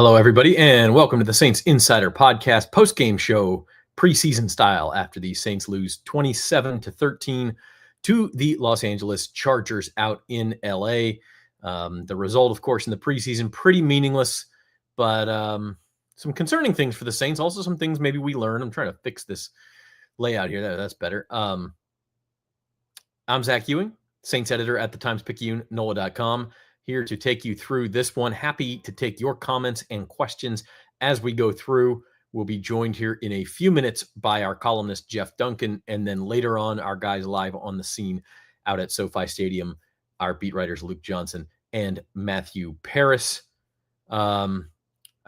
Hello, everybody, and welcome to the Saints Insider Podcast post-game show, preseason style, after the Saints lose 27-13 to the Los Angeles Chargers out in LA. The result, of course, in the preseason, pretty meaningless, but some concerning things for the Saints. Also, some things maybe we learn. I'm trying to fix this layout here. That's better. I'm Zach Ewing, Saints editor at the Times-Picayune, NOLA.com. Here to take you through this one. Happy to take your comments and questions as we go through. We'll be joined here in a few minutes by our columnist, Jeff Duncan, and then later on, our guys live on the scene out at SoFi Stadium, our beat writers, Luke Johnson and Matthew Paris. I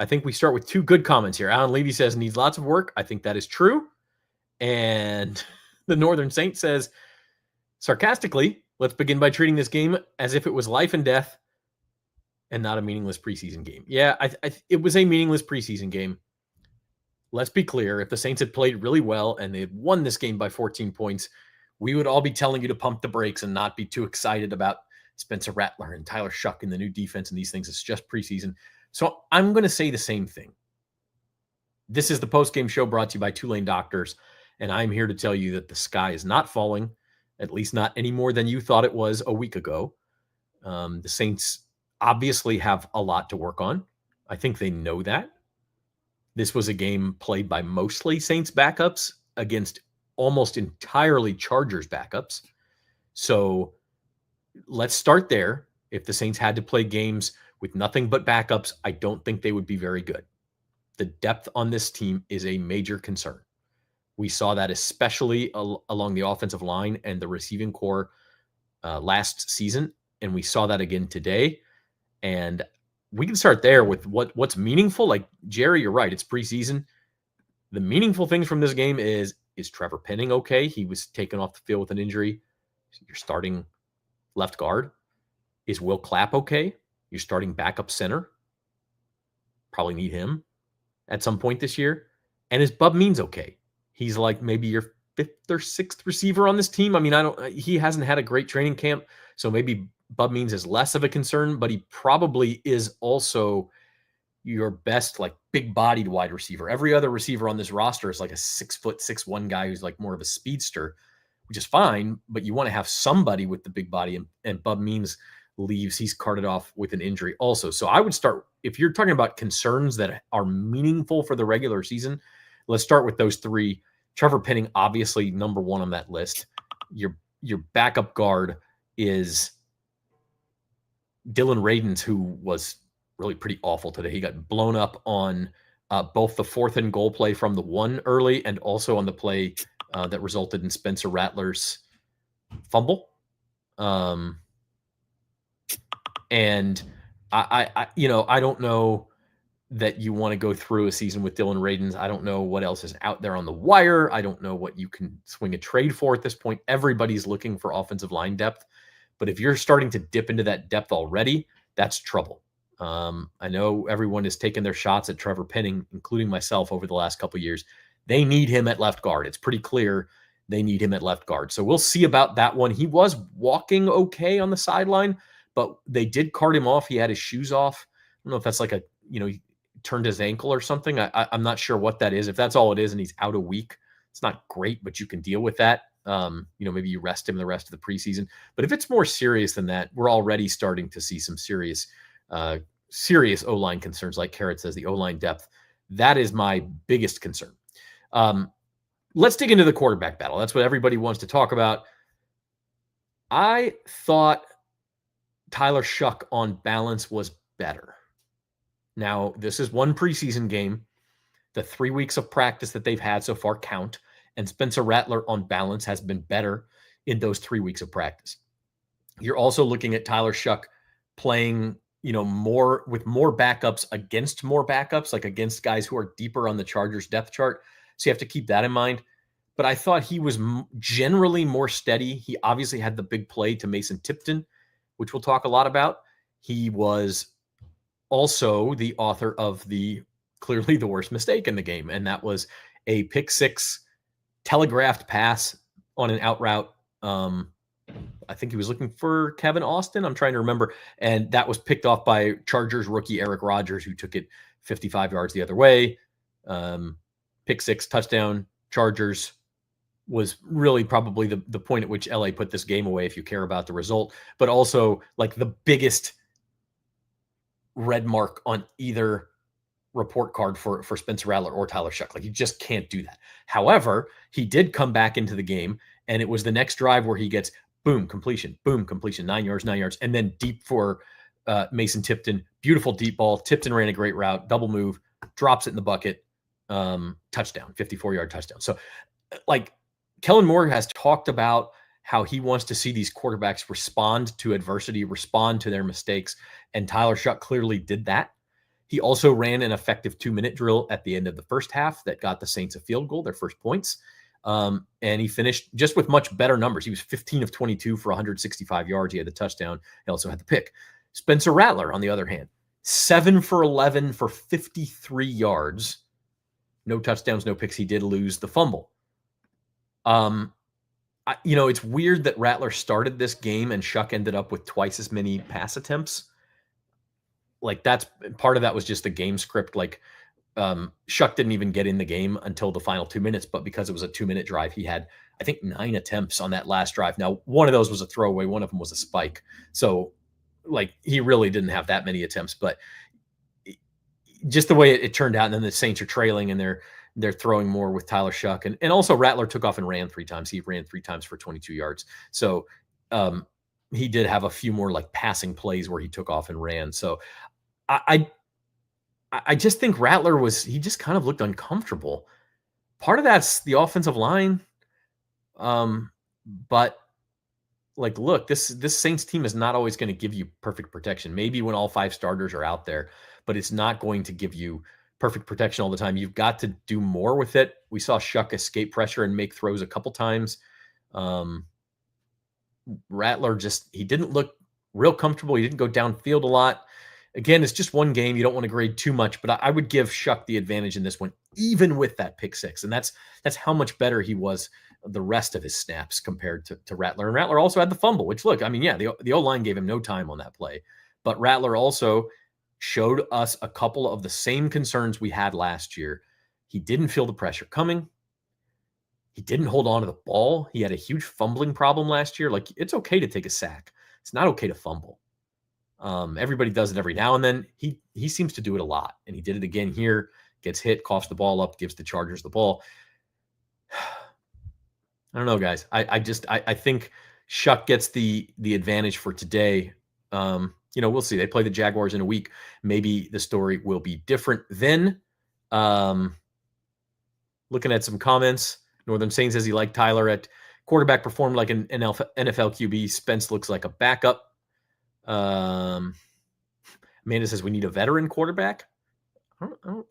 think we start with two good comments here. Alan Levy says, needs lots of work. I think that is true. And the Northern Saint says, sarcastically, let's begin by treating this game as if it was life and death and not a meaningless preseason game. Yeah, it was a meaningless preseason game. Let's be clear. If the Saints had played really well and they had won this game by 14 points, we would all be telling you to pump the brakes and not be too excited about Spencer Rattler and Tyler Shough and the new defense and these things. It's just preseason. So I'm going to say the same thing. This is the postgame show brought to you by Tulane Doctors, and I'm here to tell you that the sky is not falling, at least not any more than you thought it was a week ago. The Saints obviously have a lot to work on. I think they know that. This was a game played by mostly Saints backups against almost entirely Chargers backups. So let's start there. If the Saints had to play games with nothing but backups, I don't think they would be very good. The depth on this team is a major concern. We saw that especially along the offensive line and the receiving core last season, and we saw that again today. And we can start there with what's meaningful. Like, Jerry, you're right. It's preseason. The meaningful things from this game is Trevor Penning okay? He was taken off the field with an injury. You're starting left guard. Is Will Clapp okay? You're starting backup center. Probably need him at some point this year. And is Bub Means okay? He's like maybe your fifth or sixth receiver on this team. I mean, he hasn't had a great training camp, so maybe Bub Means is less of a concern, but he probably is also your best, like, big-bodied wide receiver. Every other receiver on this roster is like a 6'6" guy who's like more of a speedster, which is fine, but you want to have somebody with the big body, and Bub Means leaves. He's carted off with an injury also. So I would start, if you're talking about concerns that are meaningful for the regular season, let's start with those three. Trevor Penning, obviously number one on that list. Your backup guard is Dylan Radins, who was really pretty awful today. He got blown up on both the 4th and goal play from the one early and also on the play that resulted in Spencer Rattler's fumble. And I don't know that you want to go through a season with Dylan Radins. I don't know what else is out there on the wire. I don't know what you can swing a trade for at this point. Everybody's looking for offensive line depth. But if you're starting to dip into that depth already, that's trouble. I know everyone has taken their shots at Trevor Penning, including myself, over the last couple of years. They need him at left guard. It's pretty clear they need him at left guard. So we'll see about that one. He was walking okay on the sideline, but they did cart him off. He had his shoes off. I don't know if that's like he turned his ankle or something. I'm not sure what that is. If that's all it is and he's out a week, it's not great, but you can deal with that. Maybe you rest him the rest of the preseason. But if it's more serious than that, we're already starting to see some serious O-line concerns. Like Carrot says, the O-line depth. That is my biggest concern. Let's dig into the quarterback battle. That's what everybody wants to talk about. I thought Tyler Shough on balance was better. Now, this is one preseason game. The 3 weeks of practice that they've had so far count. And Spencer Rattler on balance has been better in those 3 weeks of practice. You're also looking at Tyler Shough playing, more with more backups against more backups, like against guys who are deeper on the Chargers depth chart. So you have to keep that in mind. But I thought he was generally more steady. He obviously had the big play to Mason Tipton, which we'll talk a lot about. He was also the author of clearly the worst mistake in the game, and that was a pick six telegraphed pass on an out route. I think he was looking for Kevin Austin. I'm trying to remember. And that was picked off by Chargers rookie Eric Rodgers, who took it 55 yards the other way. Pick six, touchdown, Chargers was really probably the point at which LA put this game away if you care about the result, but also like the biggest red mark on either report card for Spencer Rattler or Tyler Shough. Like, you just can't do that. However, he did come back into the game, and it was the next drive where he gets boom, completion, 9 yards, and then deep for Mason Tipton. Beautiful deep ball. Tipton ran a great route, double move, drops it in the bucket, touchdown, 54-yard touchdown. So, like, Kellen Moore has talked about how he wants to see these quarterbacks respond to adversity, respond to their mistakes, and Tyler Shough clearly did that. He also ran an effective 2-minute drill at the end of the first half that got the Saints a field goal, their first points. And he finished just with much better numbers. He was 15 of 22 for 165 yards. He had the touchdown. He also had the pick. Spencer Rattler, on the other hand, 7 for 11 for 53 yards. No touchdowns, no picks. He did lose the fumble. It's weird that Rattler started this game and Shough ended up with twice as many pass attempts. Like, that's part of that was just the game script. Like, Shough didn't even get in the game until the final 2 minutes, but because it was a 2-minute drive, he had, I think, 9 attempts on that last drive. Now, one of those was a throwaway. One of them was a spike. So, like, he really didn't have that many attempts, but just the way it turned out. And then the Saints are trailing and they're throwing more with Tyler Shough. And also Rattler took off and ran 3 times. He ran 3 times for 22 yards. So, he did have a few more like passing plays where he took off and ran. So, I just think Rattler he just kind of looked uncomfortable. Part of that's the offensive line. But like, look, this Saints team is not always going to give you perfect protection. Maybe when all 5 starters are out there, but it's not going to give you perfect protection all the time. You've got to do more with it. We saw Shough escape pressure and make throws a couple times. Rattler he didn't look real comfortable. He didn't go downfield a lot. Again, it's just one game. You don't want to grade too much, but I would give Shough the advantage in this one, even with that pick six. And that's how much better he was the rest of his snaps compared to Rattler. And Rattler also had the fumble, which, look, I mean, yeah, the O-line gave him no time on that play. But Rattler also showed us a couple of the same concerns we had last year. He didn't feel the pressure coming. He didn't hold on to the ball. He had a huge fumbling problem last year. Like, it's okay to take a sack. It's not okay to fumble. Everybody does it every now and then. He seems to do it a lot, and he did it again here. Gets hit, coughs the ball up, gives the Chargers the ball. I don't know, guys. I think Shough gets the advantage for today. We'll see. They play the Jaguars in a week. Maybe the story will be different then. Looking at some comments, Northern Saints says he liked Tyler at quarterback, performed like an NFL QB. Spence looks like a backup. Amanda says we need a veteran quarterback.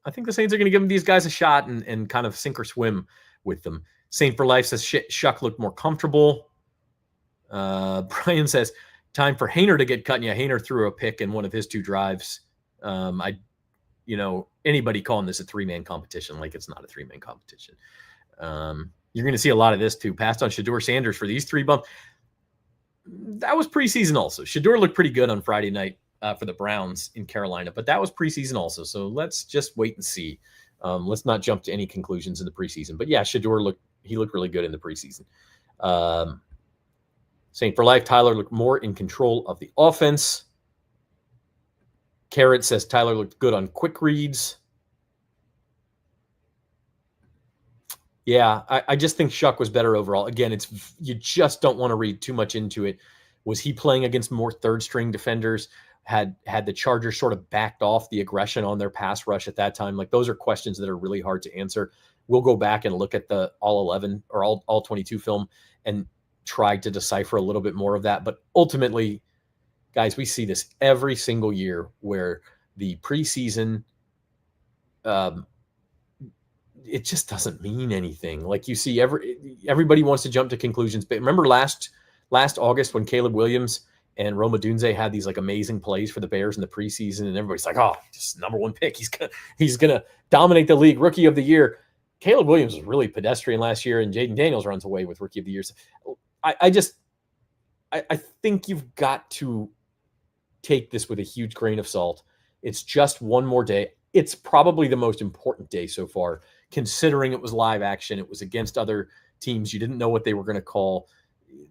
I think the Saints are going to give these guys a shot and kind of sink or swim with them. Saint for Life says Shough looked more comfortable. Brian says time for Haener to get cut. And yeah, Haener threw a pick in one of his 2 drives. Anybody calling this a 3-man competition, like, it's not a 3-man competition. You're going to see a lot of this too. Passed on Shedeur Sanders for these 3 bumps. That was preseason also. Shedeur looked pretty good on Friday night for the Browns in Carolina, but that was preseason also. So let's just wait and see. Let's not jump to any conclusions in the preseason. But yeah, Shedeur looked really good in the preseason. Saint for Life, Tyler looked more in control of the offense. Carrot says Tyler looked good on quick reads. Yeah, I just think Shough was better overall. Again, you just don't want to read too much into it. Was he playing against more third-string defenders? Had the Chargers sort of backed off the aggression on their pass rush at that time? Like, those are questions that are really hard to answer. We'll go back and look at the all 11 or all 22 film and try to decipher a little bit more of that. But ultimately, guys, we see this every single year where the preseason it just doesn't mean anything. Like, you see everybody wants to jump to conclusions. But remember last August when Caleb Williams and Rome Odunze had these like amazing plays for the Bears in the preseason, and everybody's like, oh, just number 1 pick. He's gonna dominate the league, rookie of the year. Caleb Williams was really pedestrian last year, and Jaden Daniels runs away with rookie of the year. So I think you've got to take this with a huge grain of salt. It's just one more day. it's probably the most important day so far, considering it was live action. It was against other teams. You didn't know what they were going to call.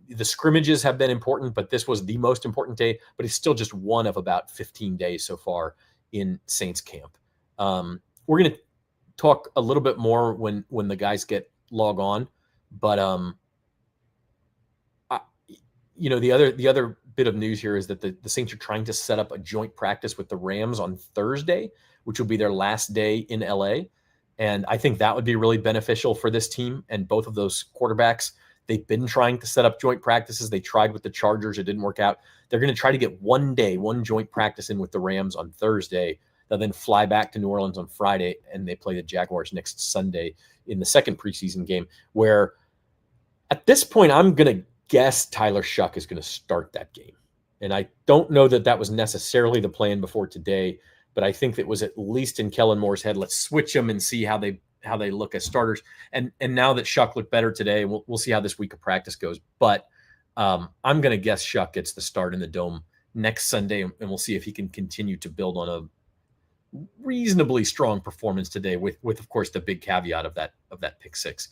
The scrimmages have been important, but this was the most important day. But it's still just one of about 15 days so far in Saints camp. We're going to talk a little bit more when the guys log on, but the other bit of news here is that the Saints are trying to set up a joint practice with the Rams on Thursday, which will be their last day in LA. And I think that would be really beneficial for this team and both of those quarterbacks. They've been trying to set up joint practices. They tried with the Chargers. It didn't work out. They're going to try to get one joint practice in with the Rams on Thursday. They'll then fly back to New Orleans on Friday, and they play the Jaguars next Sunday in the second preseason game, where at this point, I'm going to guess Tyler Shough is going to start that game. And I don't know that was necessarily the plan before today, but I think that was at least in Kellen Moore's head. Let's switch them and see how they look as starters. And now that Shough looked better today, we'll see how this week of practice goes. But I'm going to guess Shough gets the start in the Dome next Sunday, and we'll see if he can continue to build on a reasonably strong performance today with of course the big caveat of that pick six.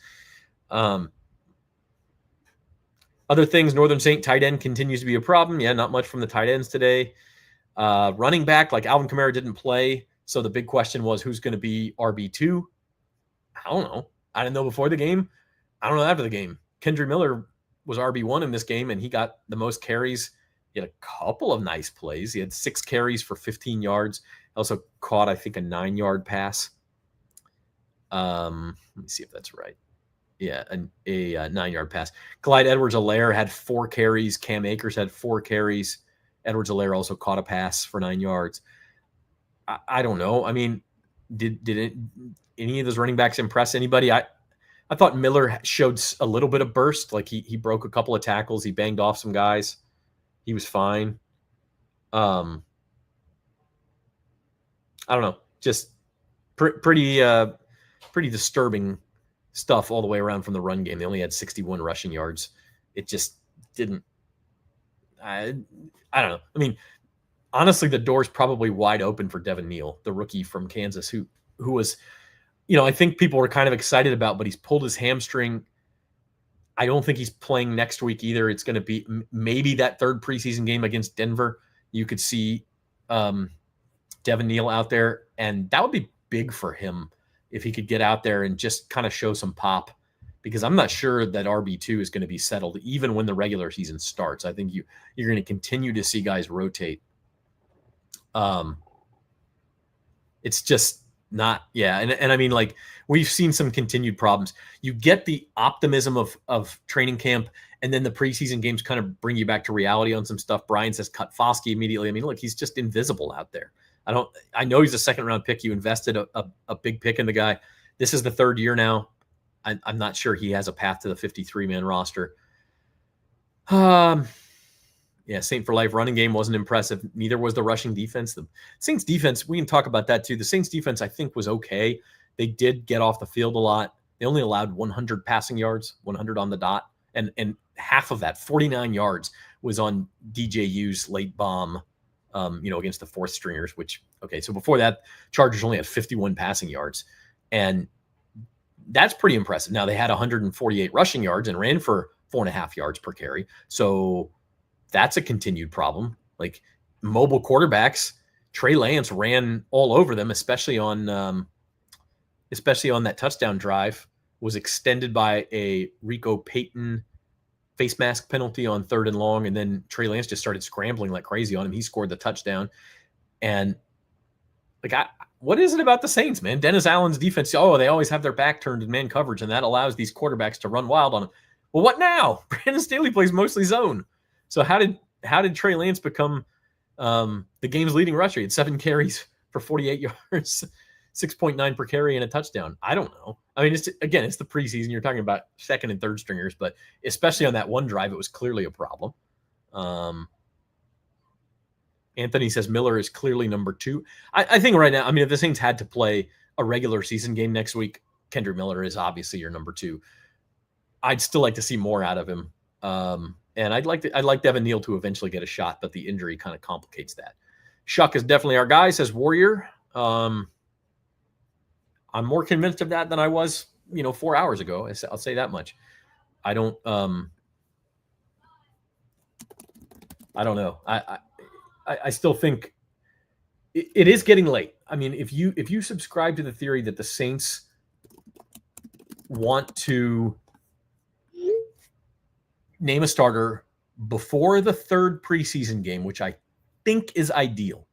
Other things, Northern Saint tight end continues to be a problem. Yeah, not much from the tight ends today. Running back, like Alvin Kamara didn't play, so the big question was who's going to be RB2. I don't know. I didn't know before the game. I don't know after the game. Kendre Miller was RB1 in this game, and he got the most carries. He had a couple of nice plays. He had 6 carries for 15 yards. Also caught, I think, a 9-yard pass. Let me see if that's right. Yeah, a 9-yard pass. Clyde Edwards-Helaire had 4 carries. Cam Akers had 4 carries. Edwards-Helaire also caught a pass for 9 yards. I don't know. I mean, did any of those running backs impress anybody? I thought Miller showed a little bit of burst. Like he broke a couple of tackles. He banged off some guys. He was fine. I don't know. Just pretty disturbing stuff all the way around from the run game. They only had 61 rushing yards. It just didn't. I don't know. I mean, honestly, the door's probably wide open for Devin Neal, the rookie from Kansas, who was, I think people were kind of excited about, but he's pulled his hamstring. I don't think he's playing next week either. It's going to be maybe that third preseason game against Denver. You could see Devin Neal out there, and that would be big for him if he could get out there and just kind of show some pop, because I'm not sure that RB2 is going to be settled even when the regular season starts. I think you're going to continue to see guys rotate. It's just not, yeah. And I mean, like, we've seen some continued problems. You get the optimism of training camp, and then the preseason games kind of bring you back to reality on some stuff. Brian says cut Foskey immediately. I mean, look, he's just invisible out there. I know he's a second-round pick. You invested a big pick in the guy. This is the third year now. I'm not sure he has a path to the 53-man roster. Yeah, Saint for life running game wasn't impressive. Neither was the rushing defense. The Saints defense, we can talk about that too. The Saints defense, I think, was okay. They did get off the field a lot. They only allowed 100 passing yards, 100 on the dot. And half of that, 49 yards, was on DJU's late bomb, against the fourth stringers, so before that, Chargers only had 51 passing yards. And that's pretty impressive. Now, they had 148 rushing yards and ran for 4.5 yards per carry. So that's a continued problem. Like, mobile quarterbacks, Trey Lance ran all over them, especially on that touchdown drive, was extended by a Rico Payton face mask penalty on 3rd and long. And then Trey Lance just started scrambling like crazy on him. He scored the touchdown. And what is it about the Saints, man? Dennis Allen's defense, they always have their back turned in man coverage, and that allows these quarterbacks to run wild on them. Well, what now? Brandon Staley plays mostly zone. So how did Trey Lance become the game's leading rusher? He had 7 carries for 48 yards, 6.9 per carry, and a touchdown. I don't know. I mean, it's the preseason. You're talking about second and third stringers, but especially on that one drive, it was clearly a problem. Anthony says Miller is clearly number 2. I think right now, I mean, if the Saints had to play a regular season game next week, Kendre Miller is obviously your number 2. I'd still like to see more out of him. And I'd like Devin Neal to eventually get a shot, but the injury kind of complicates that. Shough is definitely our guy, says Warrior. I'm more convinced of that than I was, 4 hours ago. I'll say that much. I don't know. I still think it is getting late. I mean, if you subscribe to the theory that the Saints want to name a starter before the third preseason game, which I think is ideal.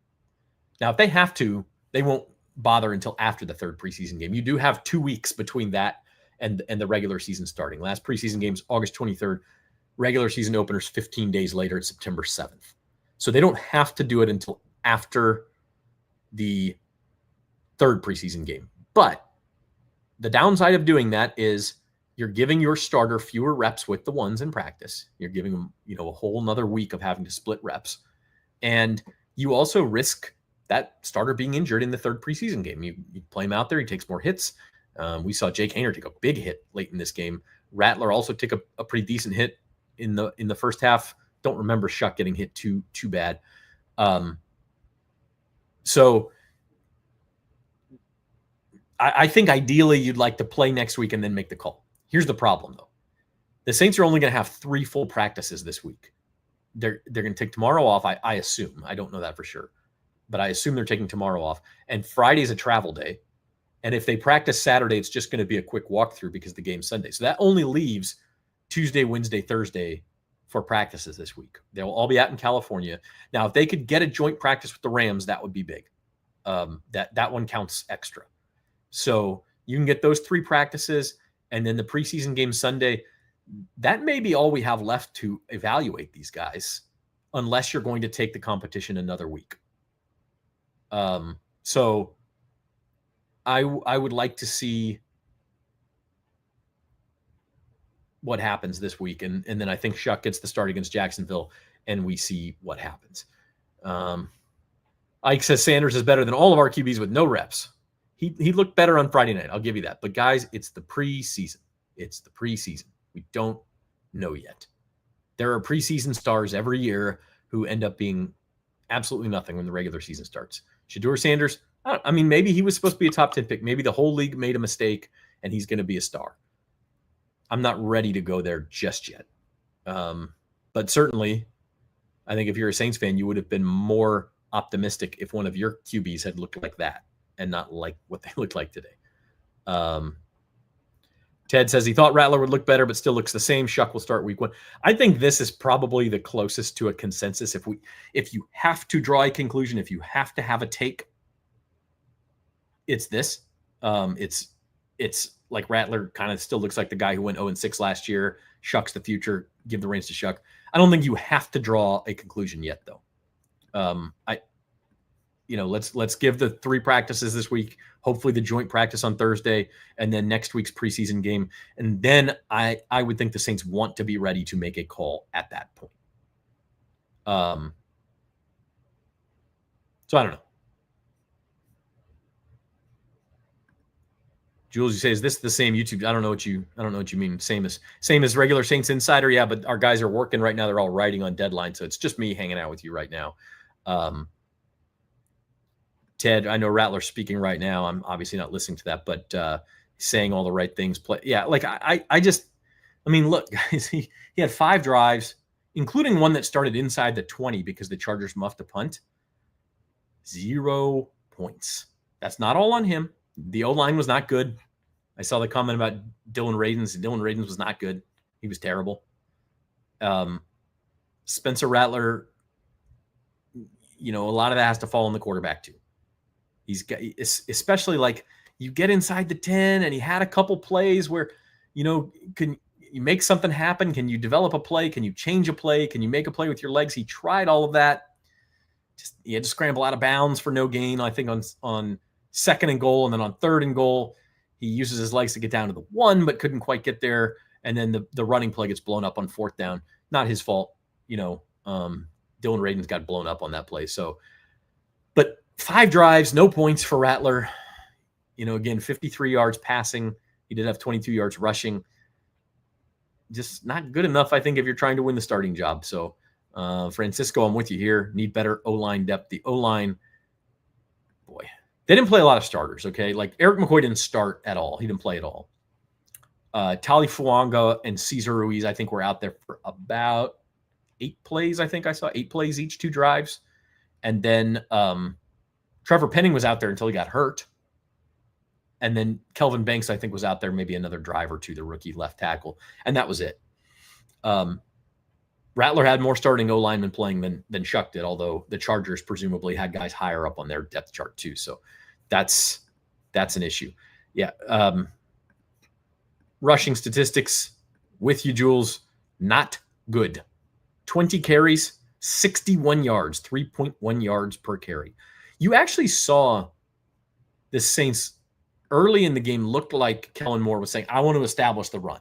Now, if they have to, they won't bother until after the third preseason game. You do have 2 weeks between that and the regular season starting. Last preseason game's August 23rd. Regular season openers 15 days later. It's September 7th. So they don't have to do it until after the third preseason game. But the downside of doing that is you're giving your starter fewer reps with the ones in practice. You're giving them, a whole nother week of having to split reps. And you also risk that starter being injured in the third preseason game. You play him out there, he takes more hits. We saw Jake Haener take a big hit late in this game. Rattler also took a pretty decent hit in the first half. Don't remember Shough getting hit too bad. So I think ideally you'd like to play next week and then make the call. Here's the problem, though. The Saints are only going to have 3 full practices this week. They're going to take tomorrow off, I assume. I don't know that for sure. But I assume they're taking tomorrow off. And Friday's a travel day. And if they practice Saturday, it's just going to be a quick walkthrough because the game's Sunday. So that only leaves Tuesday, Wednesday, Thursday for practices this week. They'll all be out in California. Now, if they could get a joint practice with the Rams, that would be big. That one counts extra. So you can get those 3 practices, and then the preseason game Sunday. That may be all we have left to evaluate these guys, unless you're going to take the competition another week. So I would like to see what happens this week. And then I think Shough gets the start against Jacksonville, and we see what happens. Ike says Sanders is better than all of our QBs with no reps. He looked better on Friday night. I'll give you that. But guys, it's the preseason. It's the preseason. We don't know yet. There are preseason stars every year who end up being absolutely nothing when the regular season starts. Shedeur Sanders, I mean, maybe he was supposed to be a top 10 pick. Maybe the whole league made a mistake and he's going to be a star. I'm not ready to go there just yet. But certainly, I think if you're a Saints fan, you would have been more optimistic if one of your QBs had looked like that and not like what they look like today. Ted says he thought Rattler would look better, but still looks the same. Shough will start week 1. I think this is probably the closest to a consensus. If you have to draw a conclusion, if you have to have a take, it's this. It's like Rattler kind of still looks like the guy who went 0-6 last year. Shough's the future. Give the reins to Shough. I don't think you have to draw a conclusion yet, though. Let's give the 3 practices this week, hopefully the joint practice on Thursday, and then next week's preseason game. And then I would think the Saints want to be ready to make a call at that point. So I don't know. Jules, you say, is this the same YouTube? I don't know what you mean. Same as regular Saints Insider. Yeah, but our guys are working right now. They're all writing on deadline. So it's just me hanging out with you right now. Ted, I know Rattler's speaking right now. I'm obviously not listening to that, but saying all the right things. Yeah, like I mean, look, guys, he had 5 drives, including one that started inside the 20 because the Chargers muffed a punt. 0 points. That's not all on him. The O-line was not good. I saw the comment about Dylan Radins. Dylan Radins was not good. He was terrible. Spencer Rattler, a lot of that has to fall on the quarterback too. He's got, especially like you get inside the 10 and he had a couple plays where, can you make something happen? Can you develop a play? Can you change a play? Can you make a play with your legs? He tried all of that. He had to scramble out of bounds for no gain, I think, on 2nd and goal. And then on 3rd and goal, he uses his legs to get down to the 1, but couldn't quite get there. And then the running play gets blown up on 4th down. Not his fault. Dylan Radins got blown up on that play. So, but 5 drives, no points for Rattler. Again, 53 yards passing. He did have 22 yards rushing. Just not good enough, I think, if you're trying to win the starting job. So, Francisco, I'm with you here. Need better O-line depth. The O-line, boy, They didn't play a lot of starters, okay? Like Eric McCoy didn't start at all. He didn't play at all. Tali Fuanga and Cesar Ruiz, I think, were out there for about 8 plays. I think I saw 8 plays each, 2 drives. And then Trevor Penning was out there until he got hurt. And then Kelvin Banks, I think, was out there maybe another drive or 2, the rookie left tackle. And that was it. Rattler had more starting O-linemen playing than Shough did, although the Chargers presumably had guys higher up on their depth chart too. So that's an issue. Yeah. Rushing statistics with you, Jules, not good. 20 carries, 61 yards, 3.1 yards per carry. You actually saw the Saints early in the game looked like Kellen Moore was saying, I want to establish the run.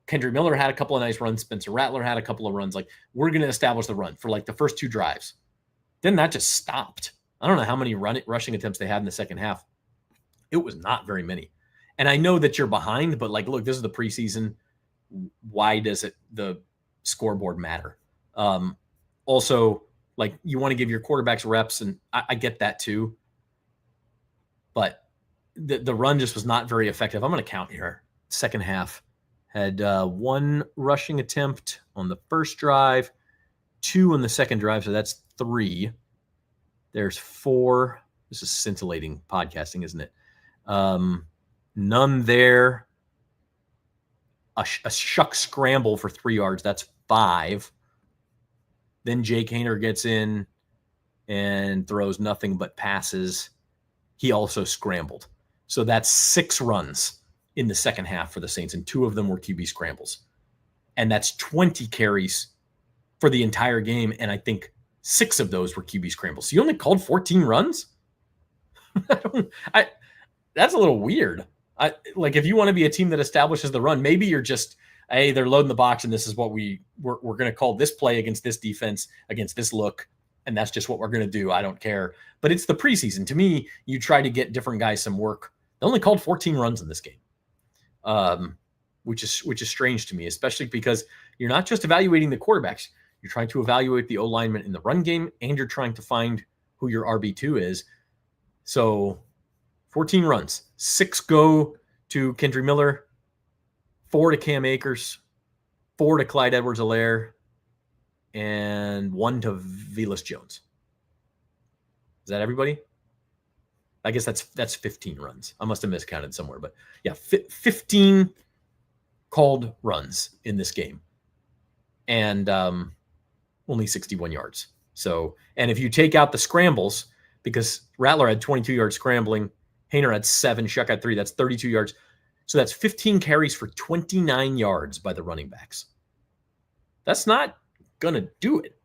Kendrick Miller had a couple of nice runs. Spencer Rattler had a couple of runs. Like, we're going to establish the run for like the first 2 drives. Then that just stopped. I don't know how many rushing attempts they had in the second half. It was not very many. And I know that you're behind, but like, look, this is the preseason. Why does the scoreboard matter? Also, like, you want to give your quarterbacks reps, and I get that too. But the run just was not very effective. I'm going to count here. Second half. Had 1 rushing attempt on the first drive, 2 on the second drive, so that's 3. There's 4. This is scintillating podcasting, isn't it? None there. A Shough scramble for 3 yards, that's 5. Then Jake Haener gets in and throws nothing but passes. He also scrambled. So that's 6 runs in the second half for the Saints, and 2 of them were QB scrambles. And that's 20 carries for the entire game, and I think 6 of those were QB scrambles. So you only called 14 runs? That's a little weird. Like, if you want to be a team that establishes the run, maybe you're just, hey, they're loading the box, and this is what we're going to call this play against this defense, against this look, and that's just what we're going to do. I don't care. But it's the preseason. To me, you try to get different guys some work. They only called 14 runs in this game. Which is strange to me, especially because you're not just evaluating the quarterbacks. You're trying to evaluate the O-lineman in the run game, and you're trying to find who your RB2 is. So 14 runs, 6 go to Kendrick Miller, 4 to Cam Akers, 4 to Clyde Edwards-Helaire, and 1 to Velus Jones. Is that everybody? I guess that's 15 runs. I must have miscounted somewhere, but yeah, 15 called runs in this game, and only 61 yards. So, and if you take out the scrambles, because Rattler had 22 yards scrambling, Haener had 7, Shough had 3. That's 32 yards. So that's 15 carries for 29 yards by the running backs. That's not gonna do it.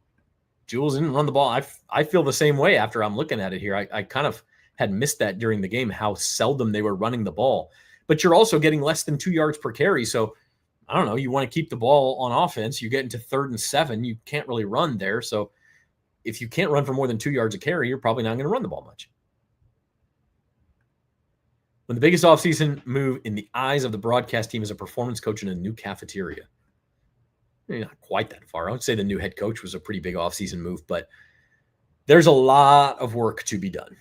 Jules didn't run the ball. I feel the same way after I'm looking at it here. I kind of had missed that during the game, how seldom they were running the ball. But you're also getting less than 2 yards per carry. So, I don't know, you want to keep the ball on offense. You get into 3rd and 7. You can't really run there. So, if you can't run for more than 2 yards a carry, you're probably not going to run the ball much. When the biggest offseason move in the eyes of the broadcast team is a performance coach in a new cafeteria. Maybe not quite that far. I would say the new head coach was a pretty big offseason move, but there's a lot of work to be done.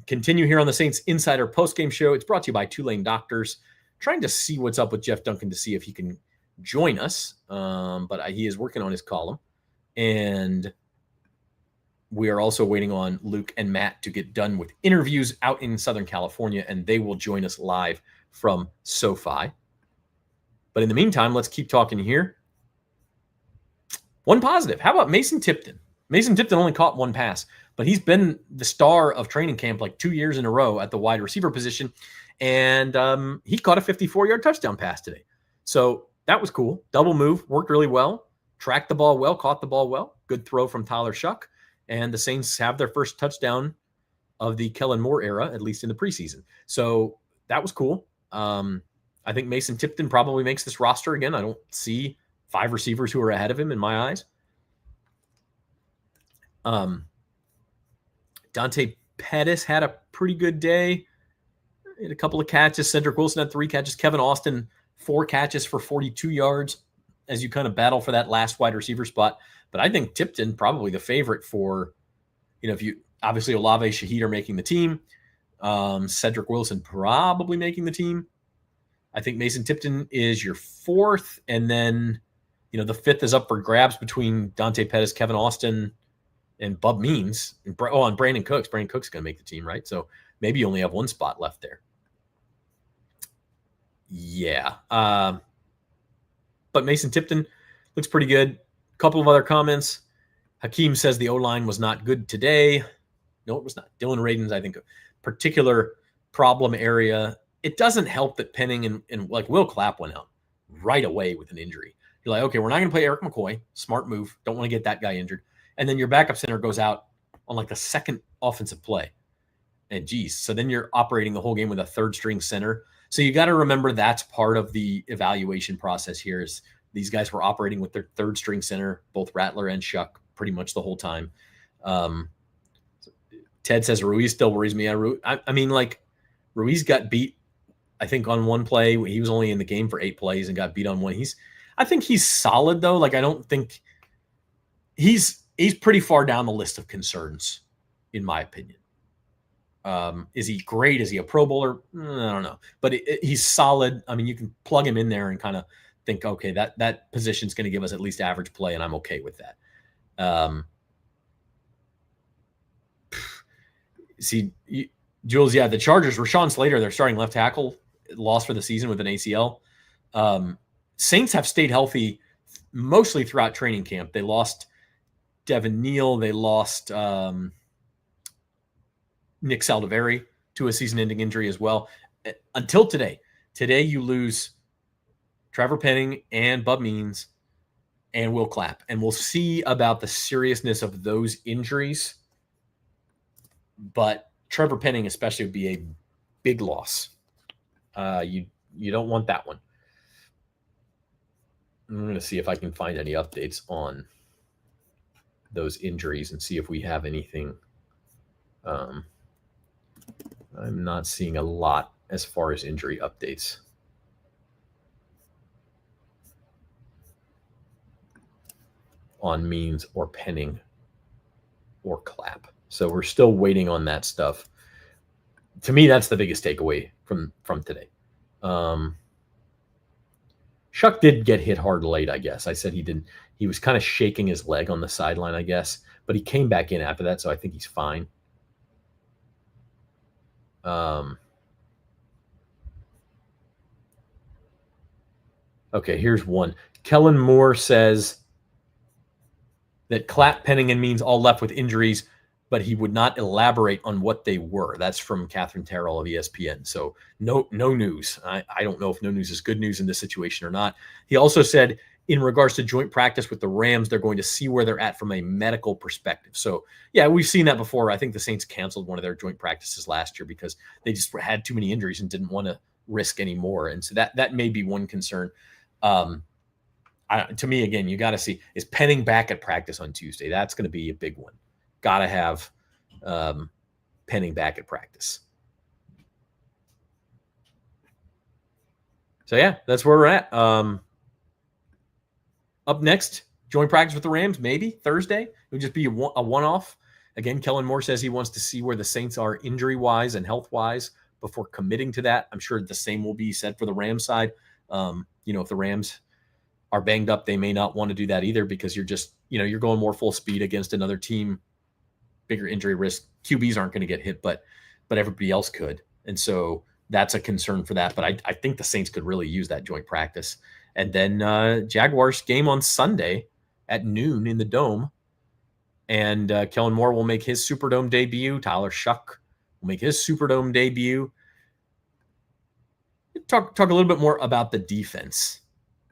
Continue here on the Saints Insider Postgame Show. It's brought to you by Tulane Doctors. Trying to see what's up with Jeff Duncan to see if he can join us, but he is working on his column. And we are also waiting on Luke and Matt to get done with interviews out in Southern California, and they will join us live from SoFi. But in the meantime, let's keep talking here. One positive. How about Mason Tipton? Mason Tipton only caught 1 pass, but he's been the star of training camp like 2 years in a row at the wide receiver position. And he caught a 54-yard touchdown pass today. So that was cool. Double move, worked really well, tracked the ball well, caught the ball well. Good throw from Tyler Shough. And the Saints have their first touchdown of the Kellen Moore era, at least in the preseason. So that was cool. I think Mason Tipton probably makes this roster again. I don't see 5 receivers who are ahead of him in my eyes. Dante Pettis had a pretty good day. He had a couple of catches. Cedric Wilson had 3 catches. Kevin Austin, 4 catches for 42 yards as you kind of battle for that last wide receiver spot. But I think Tipton probably the favorite for, if you obviously Olave, Shaheed are making the team. Cedric Wilson probably making the team. I think Mason Tipton is your fourth, and then the fifth is up for grabs between Dante Pettis, Kevin Austin, and Bub Means. And Brandon Cooks. Brandon Cooks is going to make the team, right? So maybe you only have one spot left there. Yeah. But Mason Tipton looks pretty good. A couple of other comments. Hakeem says the O-line was not good today. No, it was not. Dylan Radin's, I think, a particular problem area. It doesn't help that Penning and like Will Clapp went out right away with an injury. You're like, okay, we're not going to play Eric McCoy. Smart move. Don't want to get that guy injured. And then your backup center goes out on like the second offensive play. And geez, so then you're operating the whole game with a third string center. So you got to remember that's part of the evaluation process here is these guys were operating with their third string center, both Rattler and Shough, pretty much the whole time. Ted says Ruiz still worries me. I mean, like Ruiz got beat, I think, on one play. He was only in the game for 8 plays and got beat on one. I think he's solid though. Like I don't think he's pretty far down the list of concerns, in my opinion. Is he great? Is he a Pro Bowler? I don't know, but he's solid. I mean, you can plug him in there and kind of think, okay, that position's going to give us at least average play, and I'm okay with that. See, Jules, yeah, the Chargers, Rashawn Slater, their starting left tackle, lost for the season with an ACL. Saints have stayed healthy mostly throughout training camp. They lost Devin Neal. They lost Nick Saldiveri to a season-ending injury as well. Until today. Today you lose Trevor Penning and Bub Means and Will Clapp. And we'll see about the seriousness of those injuries. But Trevor Penning especially would be a big loss. You don't want that one. I'm going to see if I can find any updates on those injuries and see if we have anything. I'm not seeing a lot as far as injury updates. On Means or Penning or Clapp. So we're still waiting on that stuff. To me, that's the biggest takeaway from today. Shough did get hit hard late, I guess. I said he didn't. He was kind of shaking his leg on the sideline, I guess. But he came back in after that, so I think he's fine. Okay, here's one. Kellen Moore says that Clapp, Penning, and Means all left with injuries, but he would not elaborate on what they were. That's from Catherine Terrell of ESPN. So no news. I don't know if no news is good news in this situation or not. He also said in regards to joint practice with the Rams, they're going to see where they're at from a medical perspective. So, yeah, we've seen that before. I think the Saints canceled one of their joint practices last year because they just had too many injuries and didn't want to risk any more. And so that may be one concern. To me, again, you got to see, is Penning back at practice on Tuesday? That's going to be a big one. Got to have Penning back at practice. So, yeah, that's where we're at. Up next, joint practice with the Rams, maybe Thursday. It would just be a one-off. Again, Kellen Moore says he wants to see where the Saints are injury-wise and health-wise before committing to that. I'm sure the same will be said for the Rams side. If the Rams are banged up, they may not want to do that either because you're just, you're going more full speed against another team, bigger injury risk. QBs aren't going to get hit, but everybody else could. And so that's a concern for that. But I think the Saints could really use that joint practice. And then Jaguars game on Sunday at noon in the Dome. And Kellen Moore will make his Superdome debut. Tyler Shough will make his Superdome debut. Talk a little bit more about the defense.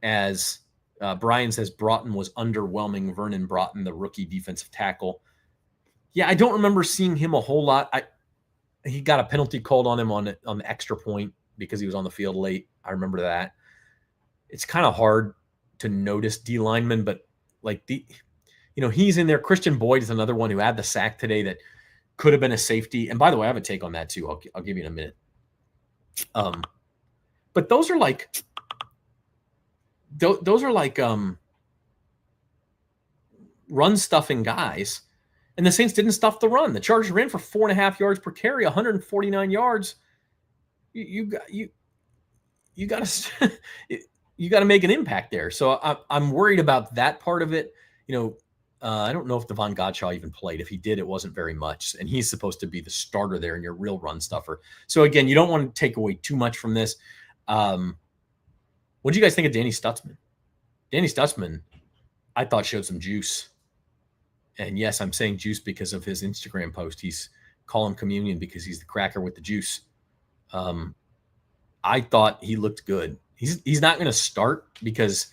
As Brian says, Broughton was underwhelming. Vernon Broughton, the rookie defensive tackle. Yeah, I don't remember seeing him a whole lot. He got a penalty called on him on the extra point because he was on the field late. I remember that. It's kind of hard to notice D linemen, but he's in there. Christian Boyd is another one who had the sack today that could have been a safety. And by the way, I have a take on that too. I'll give you in a minute. But those are like run stuffing guys And the Saints didn't stuff the run. The Chargers ran for 4.5 yards per carry, 149 yards. You got to you got to make an impact there. So I'm worried about that part of it. I don't know if Devon Godshaw even played. If he did, it wasn't very much. And he's supposed to be the starter there and your real run stuffer. So again, you don't want to take away too much from this. What do you guys think of Danny Stutzman? Danny Stutzman, I thought showed some juice. And yes, I'm saying juice because of his Instagram post. He's calling communion because he's the cracker with the juice. I thought he looked good. He's not going to start because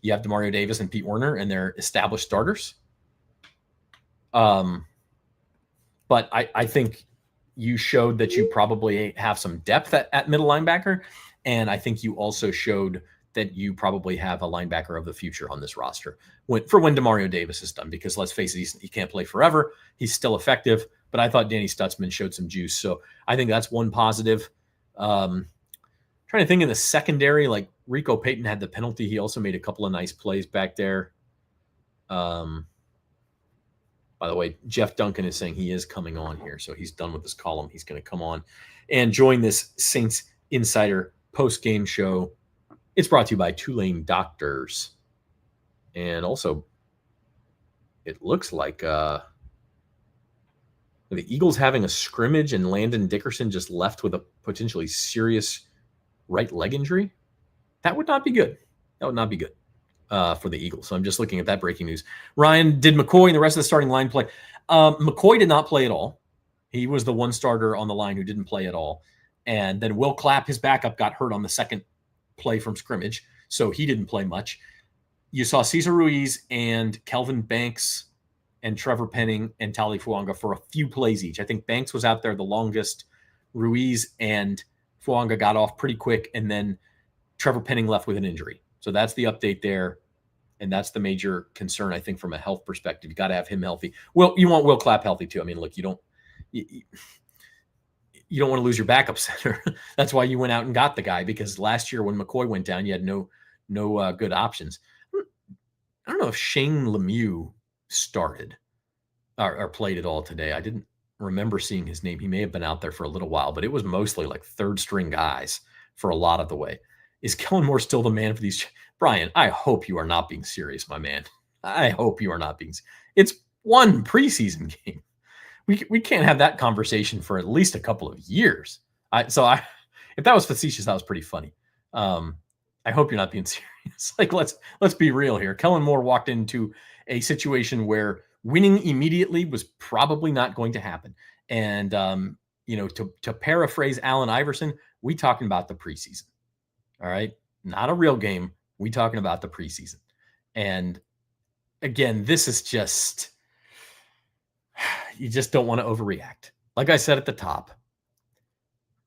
you have Demario Davis and Pete Werner and they're established starters. But I think you showed that you probably have some depth at middle linebacker. And I think you also showed that you probably have a linebacker of the future on this roster when Demario Davis is done, because let's face it, he can't play forever. He's still effective, but I thought Danny Stutzman showed some juice. So I think that's one positive. Trying to think in the secondary, like Rico Payton had the penalty. He also made a couple of nice plays back there. By the way, Jeff Duncan is saying he is coming on here. So he's done with this column. He's going to come on and join this Saints Insider post-game show. It's brought to you by Tulane Doctors. And also, it looks like the Eagles having a scrimmage and Landon Dickerson just left with a potentially serious right leg injury. That would not be good. That would not be good for the Eagles. So I'm just looking at that breaking news. Ryan, did McCoy and the rest of the starting line play? McCoy did not play at all. He was the one starter on the line who didn't play at all. And then Will Clapp, his backup, got hurt on the second play from scrimmage, so he didn't play much. You saw Cesar Ruiz and Kelvin Banks and Trevor Penning and Tali Fuanga for a few plays each. I think Banks was out there the longest. Ruiz and Fuanga got off pretty quick, and then Trevor Penning left with an injury. So that's the update there, and that's the major concern, I think, from a health perspective. You got to have him healthy. Well, you want Will Clapp healthy too. I mean, look, you don't want to lemieux your backup center. That's why you went out and got the guy, because last year when McCoy went down, you had no good options. I don't know if Shane Lemieux started or played at all today. I didn't remember seeing his name. He may have been out there for a little while, but it was mostly like third string guys for a lot of the way. Is Kellen Moore still the man for these? Brian, I hope you are not being serious, my man. I hope you are not being. It's one preseason game. We can't have that conversation for at least a couple of years. If that was facetious, that was pretty funny. I hope you're not being serious. Like, let's be real here. Kellen Moore walked into a situation where winning immediately was probably not going to happen. And to paraphrase Allen Iverson, we talking about the preseason. All right, not a real game. We talking about the preseason. And again, this is just. You just don't want to overreact. Like I said at the top,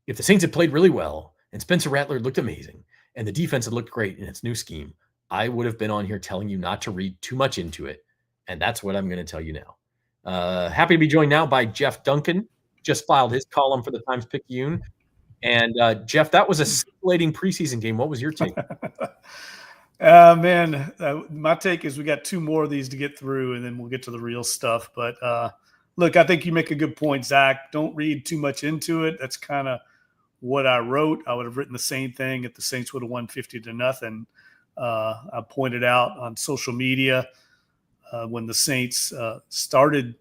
if the Saints had played really well and Spencer Rattler looked amazing and the defense had looked great in its new scheme, I would have been on here telling you not to read too much into it. And that's what I'm going to tell you now. Happy to be joined now by Jeff Duncan. Just filed his column for the Times-Picayune. And Jeff, that was a scintillating preseason game. What was your take? My take is we got two more of these to get through, and then we'll get to the real stuff. But look, I think you make a good point, Zach. Don't read too much into it. That's kind of what I wrote. I would have written the same thing if the Saints would have won 50-0. I pointed out on social media when the Saints started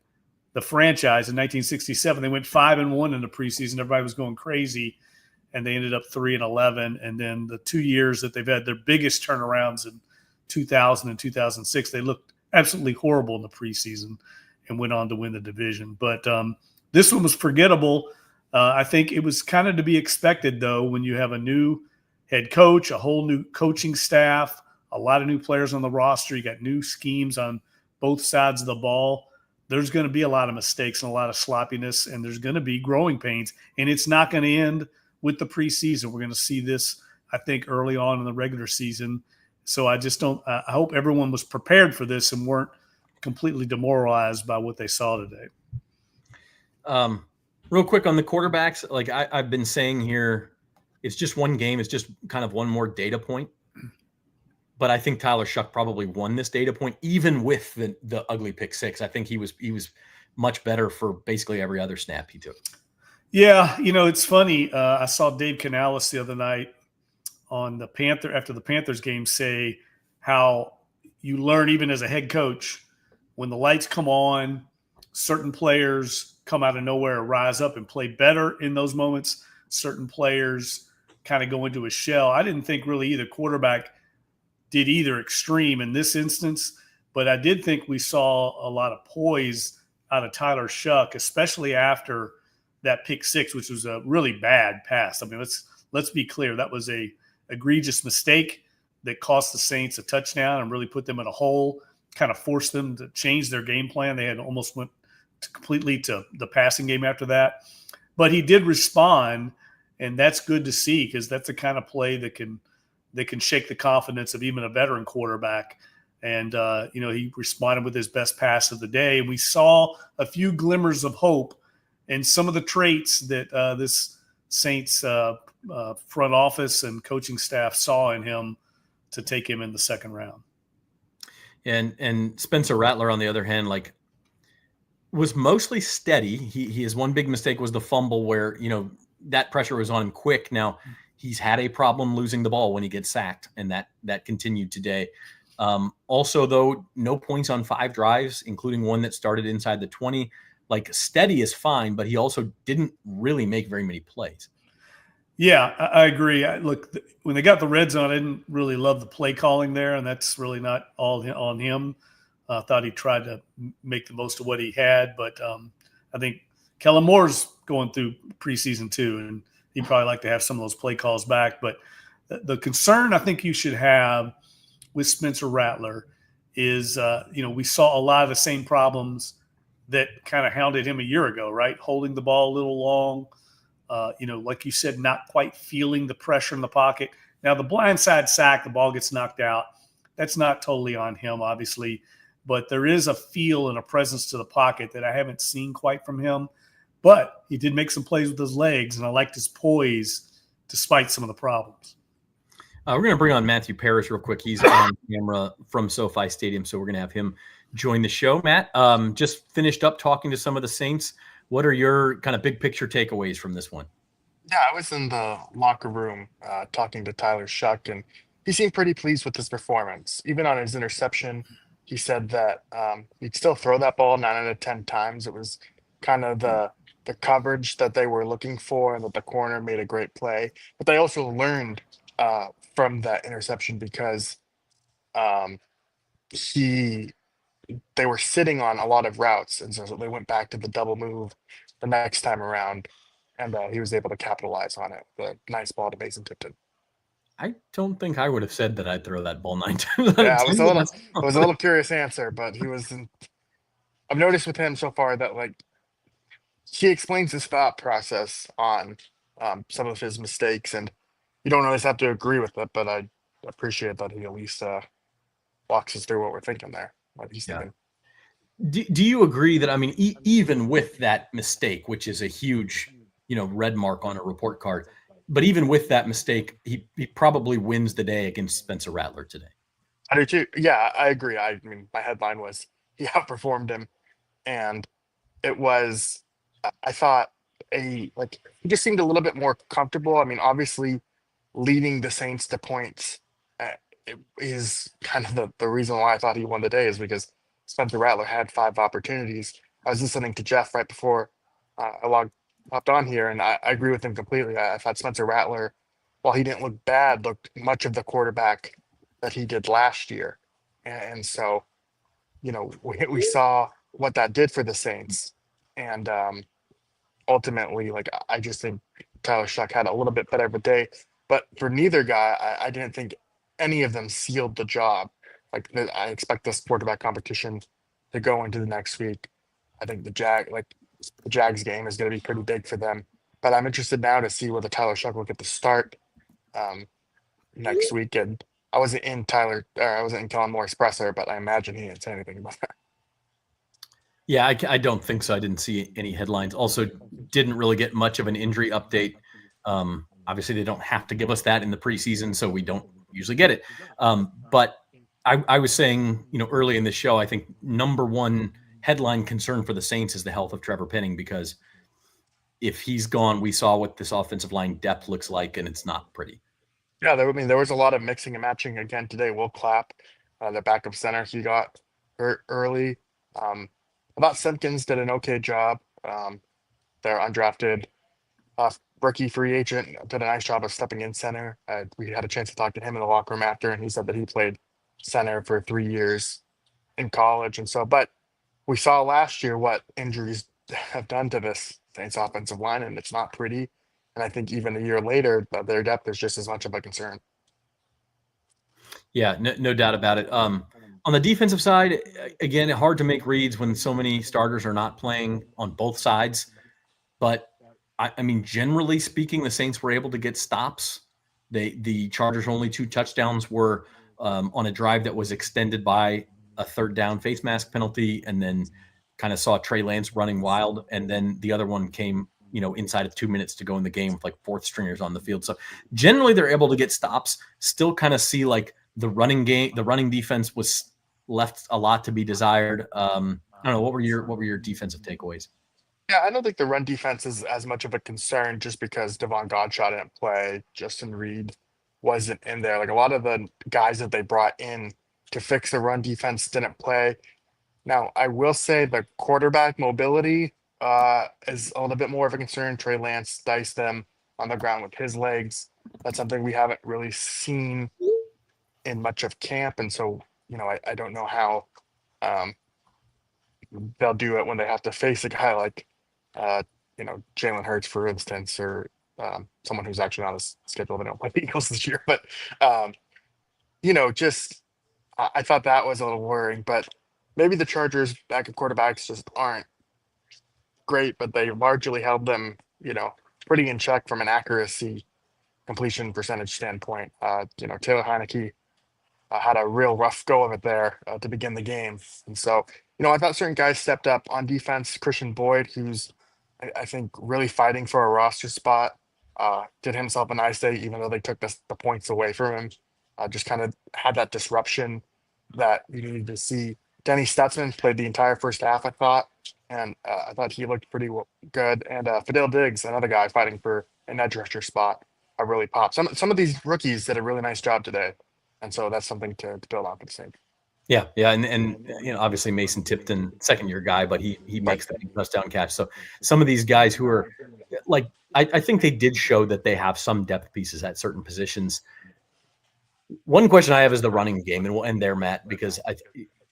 the franchise in 1967, they went 5-1 in the preseason. Everybody was going crazy, and they ended up 3-11. And then the 2 years that they've had their biggest turnarounds in 2000 and 2006, they looked absolutely horrible in the preseason and went on to win the division. But this one was forgettable. I think it was kind of to be expected, though, when you have a new head coach, a whole new coaching staff, a lot of new players on the roster. You got new schemes on both sides of the ball. There's going to be a lot of mistakes and a lot of sloppiness, and there's going to be growing pains. And it's not going to end with the preseason. We're going to see this, I think, early on in the regular season. So I hope everyone was prepared for this and weren't completely demoralized by what they saw today. Real quick on the quarterbacks, like I've been saying here, it's just one game. It's just kind of one more data point. But I think Tyler Shough probably won this data point, even with the ugly pick six. I think he was much better for basically every other snap he took. Yeah, it's funny. I saw Dave Canales the other night on the after the Panthers game say how you learn even as a head coach when the lights come on, certain players come out of nowhere, rise up and play better in those moments. Certain players kind of go into a shell. I didn't think really either quarterback did either extreme in this instance, but I did think we saw a lot of poise out of Tyler Shough, especially after that pick six, which was a really bad pass. I mean, let's be clear, that was a egregious mistake that cost the Saints a touchdown and really put them in a hole, kind of forced them to change their game plan. They had almost went completely to the passing game after that. But he did respond, and that's good to see because that's the kind of play that can shake the confidence of even a veteran quarterback. And, he responded with his best pass of the day. And we saw a few glimmers of hope and some of the traits that this Saints front office and coaching staff saw in him to take him in the second round. And Spencer Rattler, on the other hand, was mostly steady. His one big mistake was the fumble where, that pressure was on him quick. Now, he's had a problem losing the ball when he gets sacked, and that continued today. Also, though, no points on 5 drives, including one that started inside the 20. Steady is fine, but he also didn't really make very many plays. Yeah, I agree. Look, when they got the red zone, I didn't really love the play calling there, and that's really not all on him. I thought he tried to make the most of what he had, but I think Kellen Moore's going through preseason too, and he'd probably like to have some of those play calls back. But the concern I think you should have with Spencer Rattler is, we saw a lot of the same problems that kind of hounded him a year ago, right? Holding the ball a little long, like you said, not quite feeling the pressure in the pocket. Now, the blindside sack, the ball gets knocked out. That's not totally on him, obviously, but there is a feel and a presence to the pocket that I haven't seen quite from him. But he did make some plays with his legs, and I liked his poise despite some of the problems. We're going to bring on Matthew Parrish real quick. He's on camera from SoFi Stadium, so we're going to have him join the show. Matt, just finished up talking to some of the Saints. What are your kind of big picture takeaways from this one? Yeah, I was in the locker room talking to Tyler Shough, and he seemed pretty pleased with his performance. Even on his interception, he said that he'd still throw that ball 9 out of 10 times. It was kind of the coverage that they were looking for, and that the corner made a great play. But they also learned from that interception because they were sitting on a lot of routes, and so they went back to the double move the next time around, and he was able to capitalize on it. The nice ball to Mason Tipton. I don't think I would have said that I'd throw that ball 9 times. Yeah, it was a little curious answer, but he was. I've noticed with him so far that he explains his thought process on some of his mistakes, and you don't always have to agree with it, but I appreciate that he at least walks us through what we're thinking there, what he's thinking. Do you agree that, even with that mistake, which is a huge, red mark on a report card, but even with that mistake, he probably wins the day against Spencer Rattler today? I do too. Yeah, I agree. My headline was he outperformed him, and it was, I thought, he just seemed a little bit more comfortable. Obviously, leading the Saints to points is kind of the reason why I thought he won the day, is because Spencer Rattler had 5 opportunities. I was listening to Jeff right before I hopped on here, and I agree with him completely. I thought Spencer Rattler, while he didn't look bad, looked much of the quarterback that he did last year. And so, we saw what that did for the Saints. And ultimately, I just think Tyler Shough had a little bit better of a day. But for neither guy, I didn't think any of them sealed the job. I expect this quarterback competition to go into the next week. I think the Jags game is going to be pretty big for them. But I'm interested now to see whether Tyler Shough will get the start next week. And I wasn't in Kellen Moore's presser, but I imagine he didn't say anything about that. Yeah, I don't think so. I didn't see any headlines. Also, didn't really get much of an injury update. Obviously, they don't have to give us that in the preseason, so we don't usually get it. But I was saying, early in the show, I think number one headline concern for the Saints is the health of Trevor Penning, because if he's gone, we saw what this offensive line depth looks like, and it's not pretty. Yeah, there was a lot of mixing and matching again today. Will Clapp, the backup center, he got hurt early. I thought Simpkins did an okay job. Their undrafted rookie free agent did a nice job of stepping in center. We had a chance to talk to him in the locker room after, and he said that he played center for 3 years in college. And so, but we saw last year what injuries have done to this Saints offensive line, and it's not pretty. And I think even a year later, their depth is just as much of a concern. Yeah, no doubt about it. On the defensive side, again, hard to make reads when so many starters are not playing on both sides. But I mean, generally speaking, the Saints were able to get stops. The Chargers' only 2 touchdowns were on a drive that was extended by a third down face mask penalty, and then kind of saw Trey Lance running wild. And then the other one came, inside of 2 minutes to go in the game with like fourth stringers on the field. So generally they're able to get stops. Still kind of see like the running defense was left a lot to be desired. I don't know. What were your defensive takeaways? Yeah, I don't think the run defense is as much of a concern just because Devon Godshot didn't play. Justin Reed wasn't in there. Like a lot of the guys that they brought in to fix the run defense didn't play. Now, I will say the quarterback mobility is a little bit more of a concern. Trey Lance diced them on the ground with his legs. That's something we haven't really seen in much of camp. And so, I don't know how they'll do it when they have to face a guy like, Jalen Hurts, for instance, or someone who's actually on the schedule. They don't play the Eagles this year. But, I thought that was a little worrying. But maybe the Chargers' backup quarterbacks just aren't great, but they largely held them, pretty in check from an accuracy completion percentage standpoint. Taylor Heineke had a real rough go of it there to begin the game. And so, I thought certain guys stepped up on defense. Christian Boyd, who's, I think, really fighting for a roster spot, did himself a nice day, even though they took the points away from him. Just kind of had that disruption that you needed to see. Denny Stutzman played the entire first half, I thought, and I thought he looked pretty good. And Fidel Diggs, another guy fighting for an edge rusher spot, really popped. Some of these rookies did a really nice job today, and so that's something to build on for the Saints. Yeah, and obviously Mason Tipton, second-year guy, but he makes that touchdown catch. So some of these guys who are like, I think they did show that they have some depth pieces at certain positions. One question I have is the running game, and we'll end there, Matt, because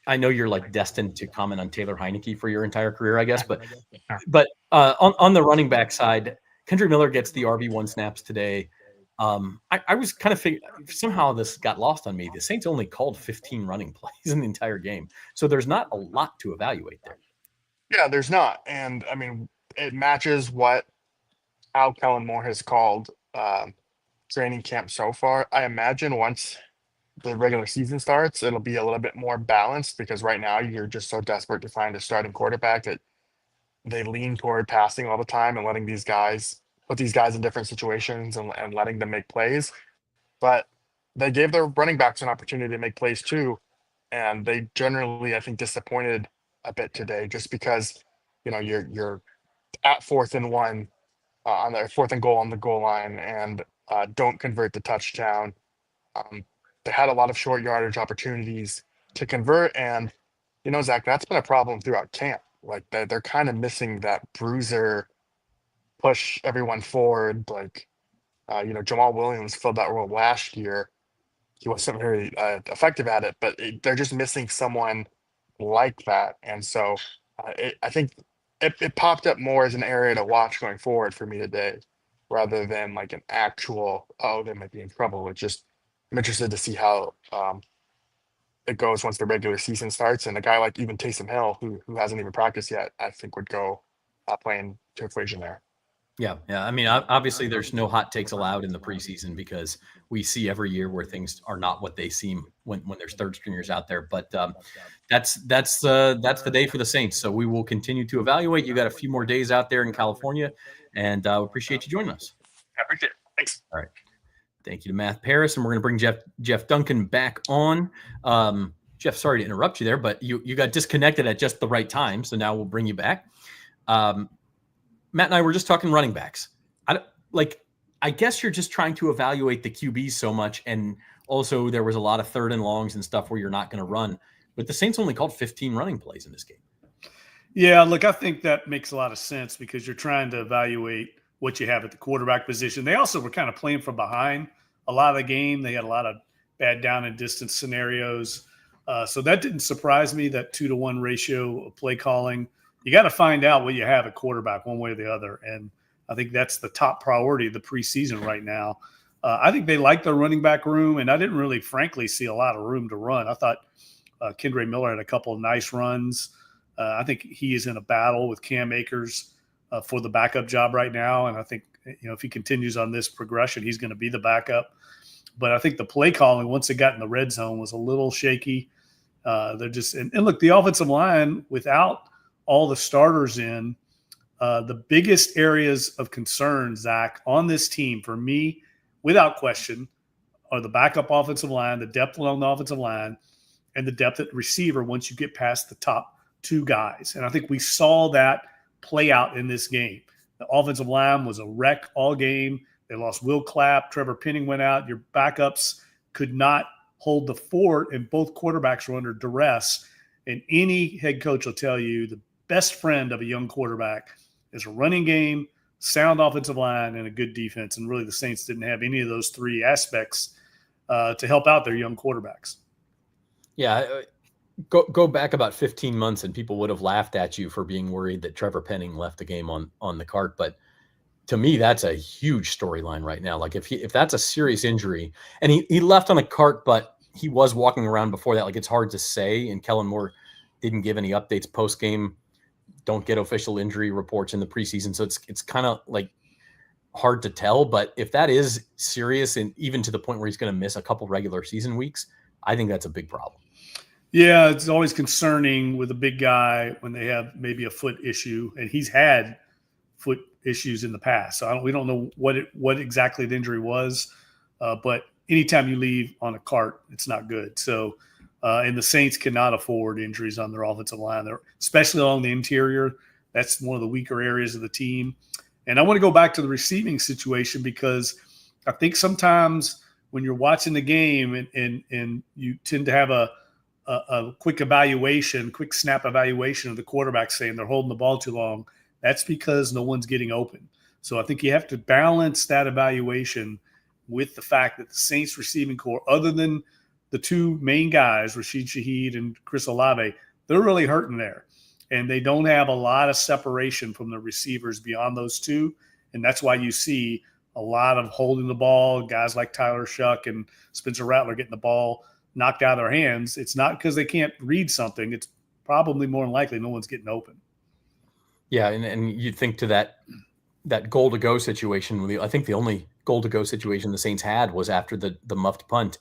I know you're like destined to comment on Taylor Heineke for your entire career, I guess. But on the running back side, Kendrick Miller gets the RB1 snaps today. I was kind of somehow this got lost on me. The Saints only called 15 running plays in the entire game, so there's not a lot to evaluate there. Yeah, there's not, and I mean it matches how Kellen Moore has called training camp so far. I imagine once the regular season starts, it'll be a little bit more balanced because right now you're just so desperate to find a starting quarterback that they lean toward passing all the time and letting these guys put these guys in different situations and letting them make plays. But they gave their running backs an opportunity to make plays too. And they generally, I think, disappointed a bit today just because, you're at 4th and 1 on their 4th and goal on the goal line and don't convert the touchdown. They had a lot of short yardage opportunities to convert. And, Zach, that's been a problem throughout camp. Like they're kind of missing that bruiser, push everyone forward. Like, Jamal Williams filled that role last year. He wasn't very effective at it, but they're just missing someone like that. And so I think it popped up more as an area to watch going forward for me today, rather than like an actual, they might be in trouble. It's just, I'm interested to see how it goes once the regular season starts. And a guy like even Taysom Hill, who hasn't even practiced yet, I think would go playing to equation there. Yeah. I mean, obviously, there's no hot takes allowed in the preseason because we see every year where things are not what they seem when there's third stringers out there. But that's the day for the Saints. So we will continue to evaluate. You got a few more days out there in California, and we appreciate you joining us. I appreciate it. Thanks. All right. Thank you to Matt Paris, and we're going to bring Jeff Duncan back on. Jeff, sorry to interrupt you there, but you got disconnected at just the right time. So now we'll bring you back. Matt and I were just talking running backs. I guess you're just trying to evaluate the QBs so much. And also there was a lot of 3rd and longs and stuff where you're not going to run. But the Saints only called 15 running plays in this game. Yeah, look, I think that makes a lot of sense because you're trying to evaluate what you have at the quarterback position. They also were kind of playing from behind a lot of the game. They had a lot of bad down and distance scenarios. So that didn't surprise me, that 2-to-1 ratio of play calling. You got to find out what you have at quarterback one way or the other. And I think that's the top priority of the preseason right now. I think they like their running back room, and I didn't really, frankly, see a lot of room to run. I thought Kendre Miller had a couple of nice runs. I think he is in a battle with Cam Akers for the backup job right now. And I think, if he continues on this progression, he's going to be the backup. But I think the play calling, once it got in the red zone, was a little shaky. They're just – and look, the offensive line, without all the starters in, the biggest areas of concern, Zach, on this team for me, without question, are the backup offensive line, the depth along the offensive line, and the depth at receiver once you get past the top 2 guys. And I think we saw that play out in this game. The offensive line was a wreck all game. They lost Will Clapp. Trevor Penning went out. Your backups could not hold the fort, and both quarterbacks were under duress. And any head coach will tell you the best friend of a young quarterback is a running game, sound offensive line, and a good defense. And really the Saints didn't have any of those 3 aspects to help out their young quarterbacks. Yeah, go back about 15 months and people would have laughed at you for being worried that Trevor Penning left the game on the cart. But to me, that's a huge storyline right now. Like if that's a serious injury, and he left on a cart, but he was walking around before that. Like, it's hard to say. And Kellen Moore didn't give any updates post game. Don't get official injury reports in the preseason. So it's kind of like hard to tell. But if that is serious, and even to the point where he's going to miss a couple regular season weeks, I think that's a big problem. Yeah, it's always concerning with a big guy when they have maybe a foot issue, and he's had foot issues in the past. So we don't know what exactly the injury was, but anytime you leave on a cart, it's not good. So, and the Saints cannot afford injuries on their offensive line, especially along the interior. That's one of the weaker areas of the team. And I want to go back to the receiving situation, because I think sometimes when you're watching the game and you tend to have a quick snap evaluation of the quarterback saying they're holding the ball too long, that's because no one's getting open. So I think you have to balance that evaluation with the fact that the Saints receiving core, other than the 2 main guys, Rashid Shaheed and Chris Olave, they're really hurting there. And they don't have a lot of separation from the receivers beyond those 2. And that's why you see a lot of holding the ball, guys like Tyler Shough and Spencer Rattler getting the ball knocked out of their hands. It's not because they can't read something. It's probably more than likely no one's getting open. Yeah, and you'd think to that goal to go situation. I think the only goal to go situation the Saints had was after the muffed punt,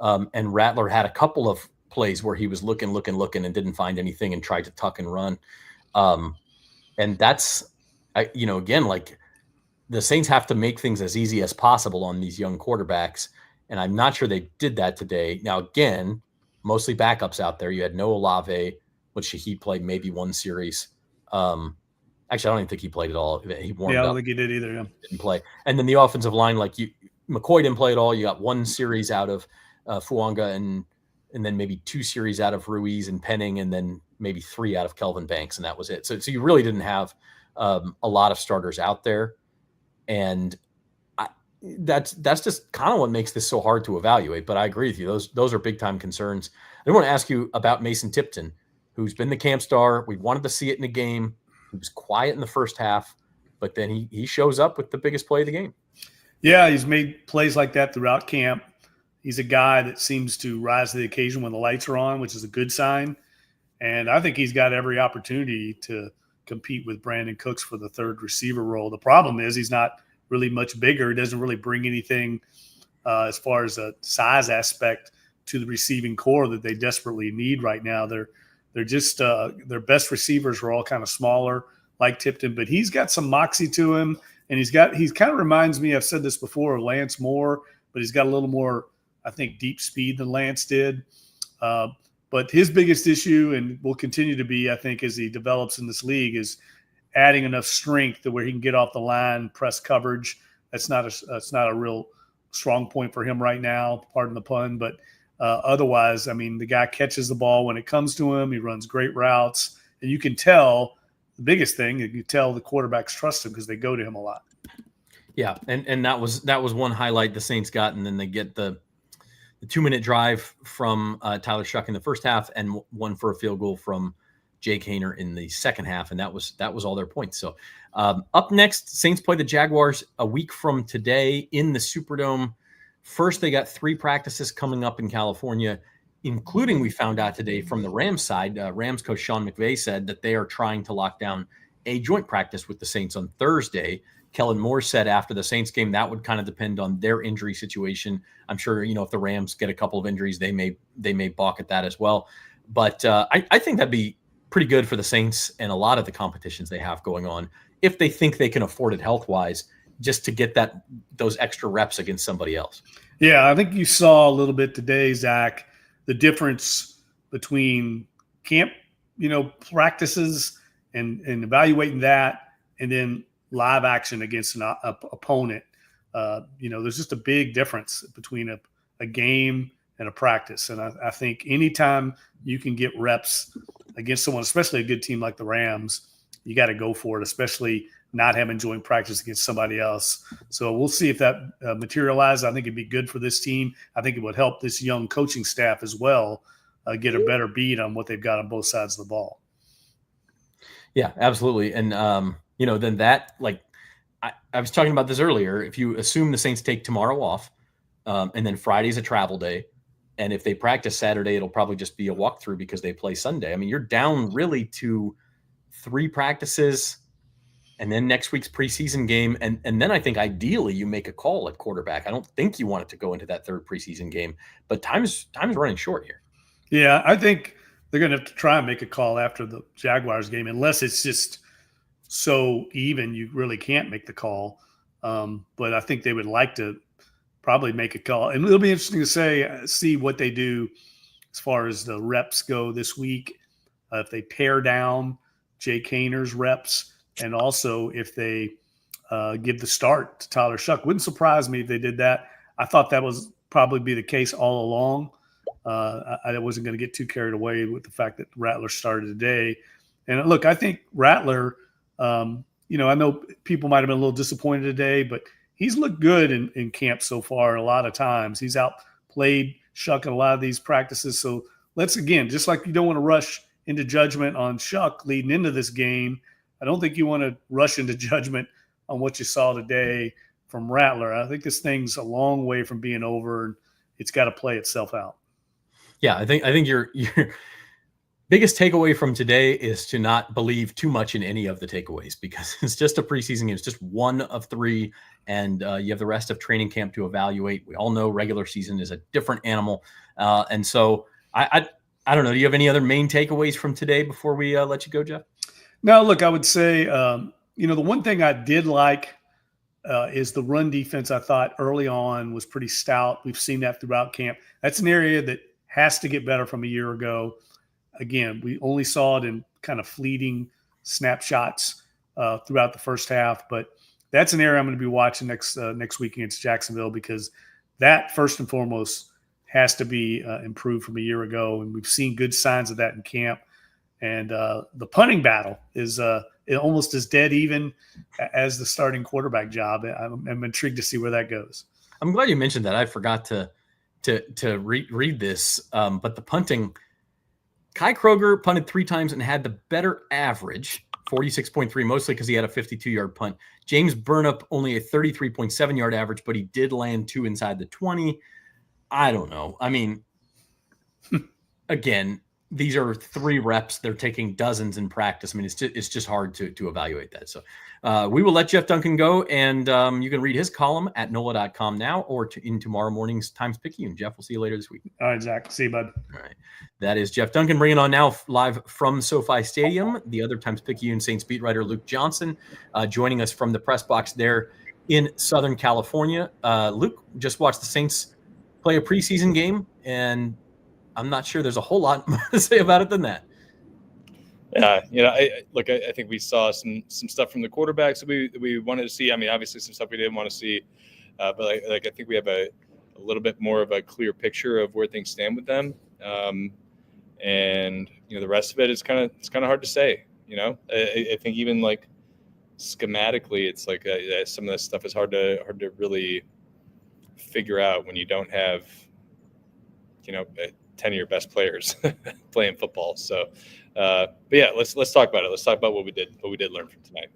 and Rattler had a couple of plays where he was looking and didn't find anything and tried to tuck and run, and that's again, like, the Saints have to make things as easy as possible on these young quarterbacks, and I'm not sure they did that today. Now, again, mostly backups out there. You had no Olave, which he played maybe 1 series. Actually, I don't even think he played at all. He warmed up. I don't think he did either. Yeah. Didn't play. And then the offensive line, McCoy didn't play at all. You got 1 series out of Fuanga and then maybe 2 series out of Ruiz and Penning, and then maybe 3 out of Kelvin Banks, and that was it. So you really didn't have a lot of starters out there, and that's just kind of what makes this so hard to evaluate. But I agree with you; those are big time concerns. I want to ask you about Mason Tipton, who's been the camp star. We wanted to see it in the game. He was quiet in the first half, but then he shows up with the biggest play of the game. Yeah, he's made plays like that throughout camp. He's a guy that seems to rise to the occasion when the lights are on, which is a good sign. And I think he's got every opportunity to compete with Brandon Cooks for the 3rd receiver role. The problem is he's not really much bigger. He doesn't really bring anything as far as a size aspect to the receiving core that they desperately need right now. They're just their best receivers are all kind of smaller, like Tipton, but he's got some moxie to him, and he kind of reminds me, I've said this before, of Lance Moore, but he's got a little more, I think, deep speed than Lance did. But his biggest issue, and will continue to be, I think, as he develops in this league, is adding enough strength to where he can get off the line, press coverage. That's not a real strong point for him right now, pardon the pun. But otherwise, I mean, the guy catches the ball when it comes to him. He runs great routes. And you can tell, the biggest thing, you can tell the quarterbacks trust him because they go to him a lot. Yeah, and that was one highlight the Saints got, and then they get the 2-minute drive from Tyler Shough in the first half, and one for a field goal from Jake Haener in the second half, and that was all their points. So up next, Saints play the Jaguars a week from today in the Superdome. First, they got 3 practices coming up in California, including, we found out today from the Rams side, Rams coach Sean McVay said that they are trying to lock down a joint practice with the Saints on Thursday. Kellen Moore said after the Saints game that would kind of depend on their injury situation. I'm sure, if the Rams get a couple of injuries, they may balk at that as well. But I think that'd be pretty good for the Saints and a lot of the competitions they have going on, if they think they can afford it health-wise, just to get those extra reps against somebody else. Yeah, I think you saw a little bit today, Zach, the difference between camp, practices and evaluating that, and then live action against an opponent. There's just a big difference between a game and a practice. And I think anytime you can get reps against someone, especially a good team like the Rams, you got to go for it, especially not having joint practice against somebody else. So we'll see if that materializes. I think it'd be good for this team. I think it would help this young coaching staff as well get a better beat on what they've got on both sides of the ball. Yeah, absolutely. And, then that, like, I was talking about this earlier. If you assume the Saints take tomorrow off, and then Friday's a travel day, and if they practice Saturday, it'll probably just be a walkthrough because they play Sunday. I mean, you're down really to 3 practices and then next week's preseason game. And then I think ideally you make a call at quarterback. I don't think you want it to go into that 3rd preseason game, but time's running short here. Yeah, I think they're going to have to try and make a call after the Jaguars game, unless it's just so even you really can't make the call. But I think they would like to probably make a call. And it'll be interesting to see what they do as far as the reps go this week. If they pare down Jake Haener's reps, and also if they give the start to Tyler Shough. Wouldn't surprise me if they did that. I thought that was probably be the case all along. I wasn't going to get too carried away with the fact that Rattler started today. And look, I think Rattler, I know people might have been a little disappointed today, but he's looked good in camp so far a lot of times. He's outplayed Shough in a lot of these practices. So let's, again, just like you don't want to rush into judgment on Shough leading into this game, I don't think you want to rush into judgment on what you saw today from Rattler. I think this thing's a long way from being over, and it's got to play itself out. Yeah, I think your biggest takeaway from today is to not believe too much in any of the takeaways, because it's just a preseason game. It's just 1 of 3, and you have the rest of training camp to evaluate. We all know regular season is a different animal, and so I don't know. Do you have any other main takeaways from today before we let you go, Jeff? No, look, I would say, the one thing I did like is the run defense. I thought early on was pretty stout. We've seen that throughout camp. That's an area that has to get better from a year ago. Again, we only saw it in kind of fleeting snapshots throughout the first half, but that's an area I'm going to be watching next week against Jacksonville, because that first and foremost has to be improved from a year ago, and we've seen good signs of that in camp. And the punting battle is almost as dead even as the starting quarterback job. I'm intrigued to see where that goes. I'm glad you mentioned that. I forgot to read this, but the punting, Kai Kroger punted 3 times and had the better average, 46.3, mostly because he had a 52-yard punt. James Burnip only a 33.7-yard average, but he did land 2 inside the 20. I don't know. I mean, again, these are 3 reps. They're taking dozens in practice. I mean, it's just hard to evaluate that. So we will let Jeff Duncan go, and you can read his column at NOLA.com now, or in tomorrow morning's Times-Picayune. Jeff, we'll see you later this week. All right, Zach. See you, bud. All right. That is Jeff Duncan bringing on now live from SoFi Stadium. The other Times-Picayune Saints beat writer Luke Johnson joining us from the press box there in Southern California. Luke just watched the Saints play a preseason game, and I'm not sure there's a whole lot more to say about it than that. Yeah, I think we saw some stuff from the quarterbacks that we wanted to see. I mean, obviously some stuff we didn't want to see, but I think we have a little bit more of a clear picture of where things stand with them. And the rest of it is kind of hard to say. I think even like schematically, it's like some of this stuff is hard to really figure out when you don't have 10 of your best players playing football. So, but yeah, let's talk about it. Let's talk about what we did learn from tonight.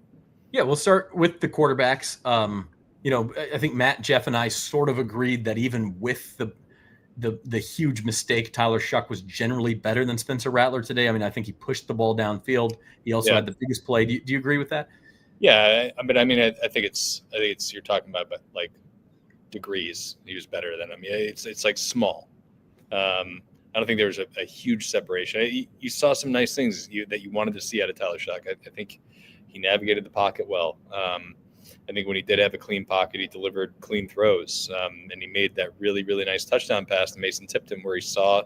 Yeah, we'll start with the quarterbacks. I think Matt, Jeff, and I sort of agreed that even with the huge mistake, Tyler Shough was generally better than Spencer Rattler today. I mean, I think he pushed the ball downfield. He also had the biggest play. Do you agree with that? Yeah, I think it's you're talking about like degrees. He was better than him. Yeah, it's like small. I don't think there was a huge separation. You saw some nice things that you wanted to see out of Tyler Shough. I think he navigated the pocket well. I think when he did have a clean pocket, he delivered clean throws, and he made that really, really nice touchdown pass to Mason Tipton, where he saw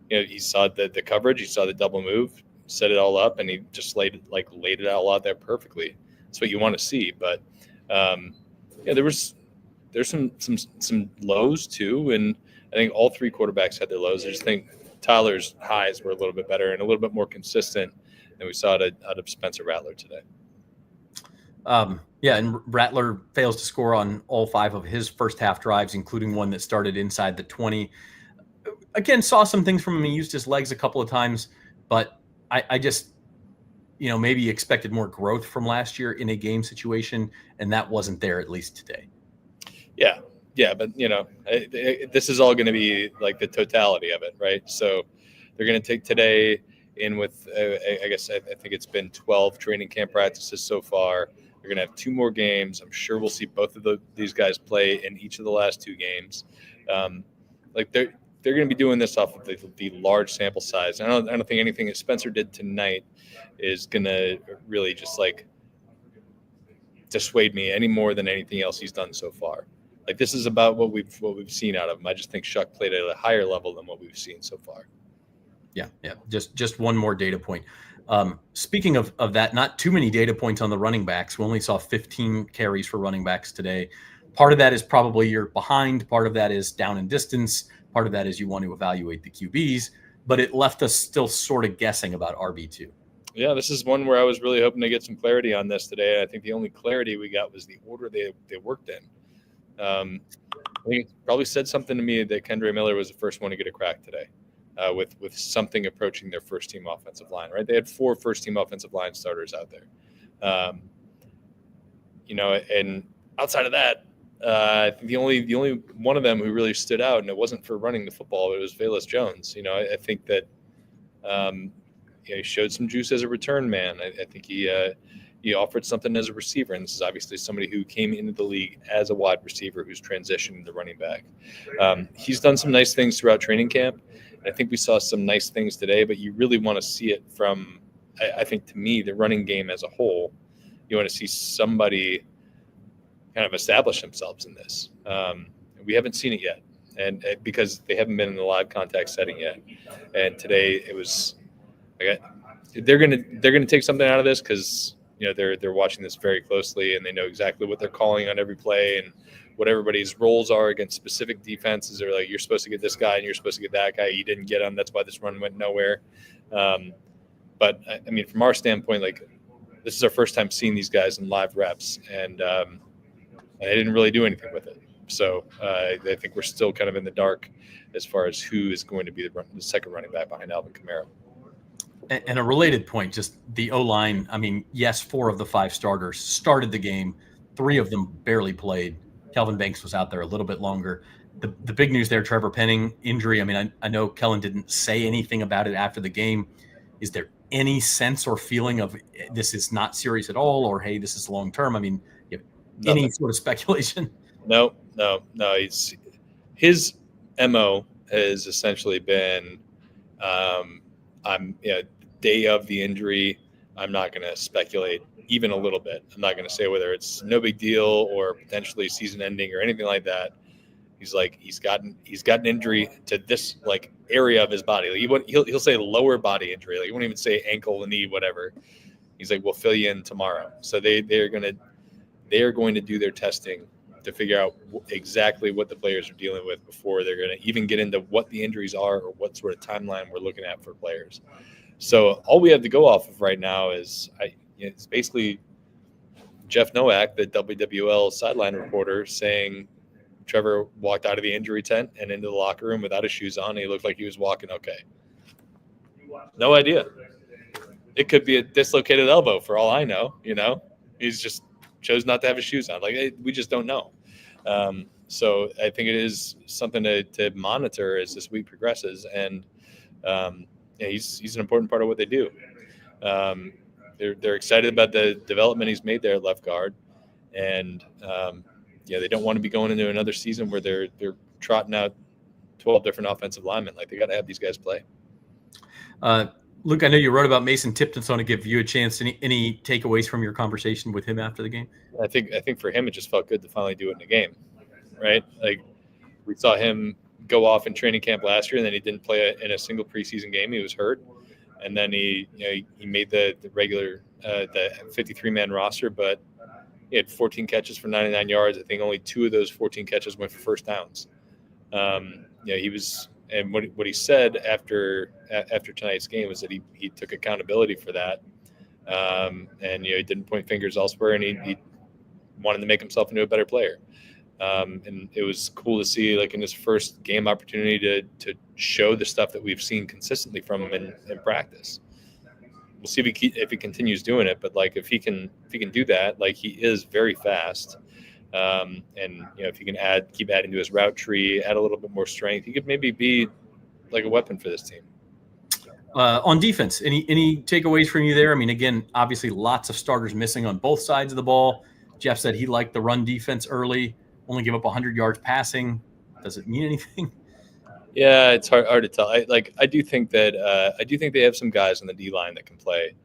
the coverage, he saw the double move, set it all up, and he just laid it all out there perfectly. That's what you want to see. But there's some lows too, and I think all three quarterbacks had their lows. I just think Tyler's highs were a little bit better and a little bit more consistent than we saw out of Spencer Rattler today. And Rattler fails to score on all 5 of his first half drives, including one that started inside the 20. Again, saw some things from him. He used his legs a couple of times, but I just, maybe expected more growth from last year in a game situation, and that wasn't there, at least today. Yeah, but this is all going to be like the totality of it, right? So they're going to take today in with, I think it's been 12 training camp practices so far. They're going to have 2 more games. I'm sure we'll see both of these guys play in each of the last 2 games. They're going to be doing this off of the large sample size. I don't think anything that Spencer did tonight is going to really just like dissuade me any more than anything else he's done so far. Like, this is about what we've seen out of him. I just think Shough played at a higher level than what we've seen so far. Yeah. Just one more data point. Speaking of that, not too many data points on the running backs. We only saw 15 carries for running backs today. Part of that is probably you're behind. Part of that is down in distance. Part of that is you want to evaluate the QBs. But it left us still sort of guessing about RB2. Yeah, this is one where I was really hoping to get some clarity on this today. I think the only clarity we got was the order they worked in. I think it probably said something to me that Kendre Miller was the first one to get a crack today, with something approaching their first team offensive line. Right, they had 4 first team offensive line starters out there. And outside of that, I think the only one of them who really stood out, and it wasn't for running the football, it was Velus Jones. I think that he showed some juice as a return man. I think he offered something as a receiver, and this is obviously somebody who came into the league as a wide receiver who's transitioned to running back. He's done some nice things throughout training camp, and I think we saw some nice things today, but you really want to see it from, I think, to me, the running game as a whole. You want to see somebody kind of establish themselves in this. We haven't seen it yet, and because they haven't been in the live contact setting yet. And today it was, they're gonna take something out of this because they're watching this very closely, and they know exactly what they're calling on every play and what everybody's roles are against specific defenses. They're like, you're supposed to get this guy and you're supposed to get that guy. You didn't get him. That's why this run went nowhere. But I mean, from our standpoint, like, this is our first time seeing these guys in live reps, and they didn't really do anything with it. So I think we're still kind of in the dark as far as who is going to be the second running back behind Alvin Kamara. And a related point, just the O-line. I mean, yes, 4 of the 5 starters started the game. 3 of them barely played. Kelvin Banks was out there a little bit longer. The big news there, Trevor Penning, injury. I mean, I know Kellen didn't say anything about it after the game. Is there any sense or feeling of this is not serious at all, or, hey, this is long-term? I mean, you have any sort of speculation? No. His MO has essentially been, day of the injury, I'm not going to speculate even a little bit. I'm not going to say whether it's no big deal or potentially season ending or anything like that. He's like, he's got an injury to this like area of his body. Like he'll say lower body injury. Like he won't even say ankle, knee, whatever. He's like, we'll fill you in tomorrow. So they're going to do their testing to figure out exactly what the players are dealing with before they're going to even get into what the injuries are or what sort of timeline we're looking at for players. So all we have to go off of right now is it's basically Jeff Nowak, the WWL sideline reporter, saying Trevor walked out of the injury tent and into the locker room without his shoes on. He looked like he was walking okay. No idea. It could be a dislocated elbow for all I know. He's just chose not to have his shoes on. Like we just don't know. So I think it is something to monitor as this week progresses. And he's an important part of what they do. They're excited about the development he's made there at left guard, and they don't want to be going into another season where they're trotting out 12 different offensive linemen. Like they got to have these guys play. Luke, I know you wrote about Mason Tipton, so I want to give you a chance. Any takeaways from your conversation with him after the game? I think for him it just felt good to finally do it in a game, right? Like we saw him go off in training camp last year, and then he didn't play in a single preseason game. He was hurt, and then he made the regular the 53-man roster, but he had 14 catches for 99 yards. I think only 2 of those 14 catches went for first downs. He was. And what he said after tonight's game was that he took accountability for that, and he didn't point fingers elsewhere, and he wanted to make himself into a better player. And it was cool to see, like in his first game opportunity, to show the stuff that we've seen consistently from him in practice. We'll see if he continues doing it, but like if he can do that, like he is very fast. And if he can keep adding to his route tree, add a little bit more strength, he could maybe be like a weapon for this team. On defense, any takeaways from you there? I mean, again, obviously lots of starters missing on both sides of the ball. Jeff said he liked the run defense early, only give up 100 yards passing. Does it mean anything? Yeah, it's hard to tell. I do think they have some guys on the D line that can play.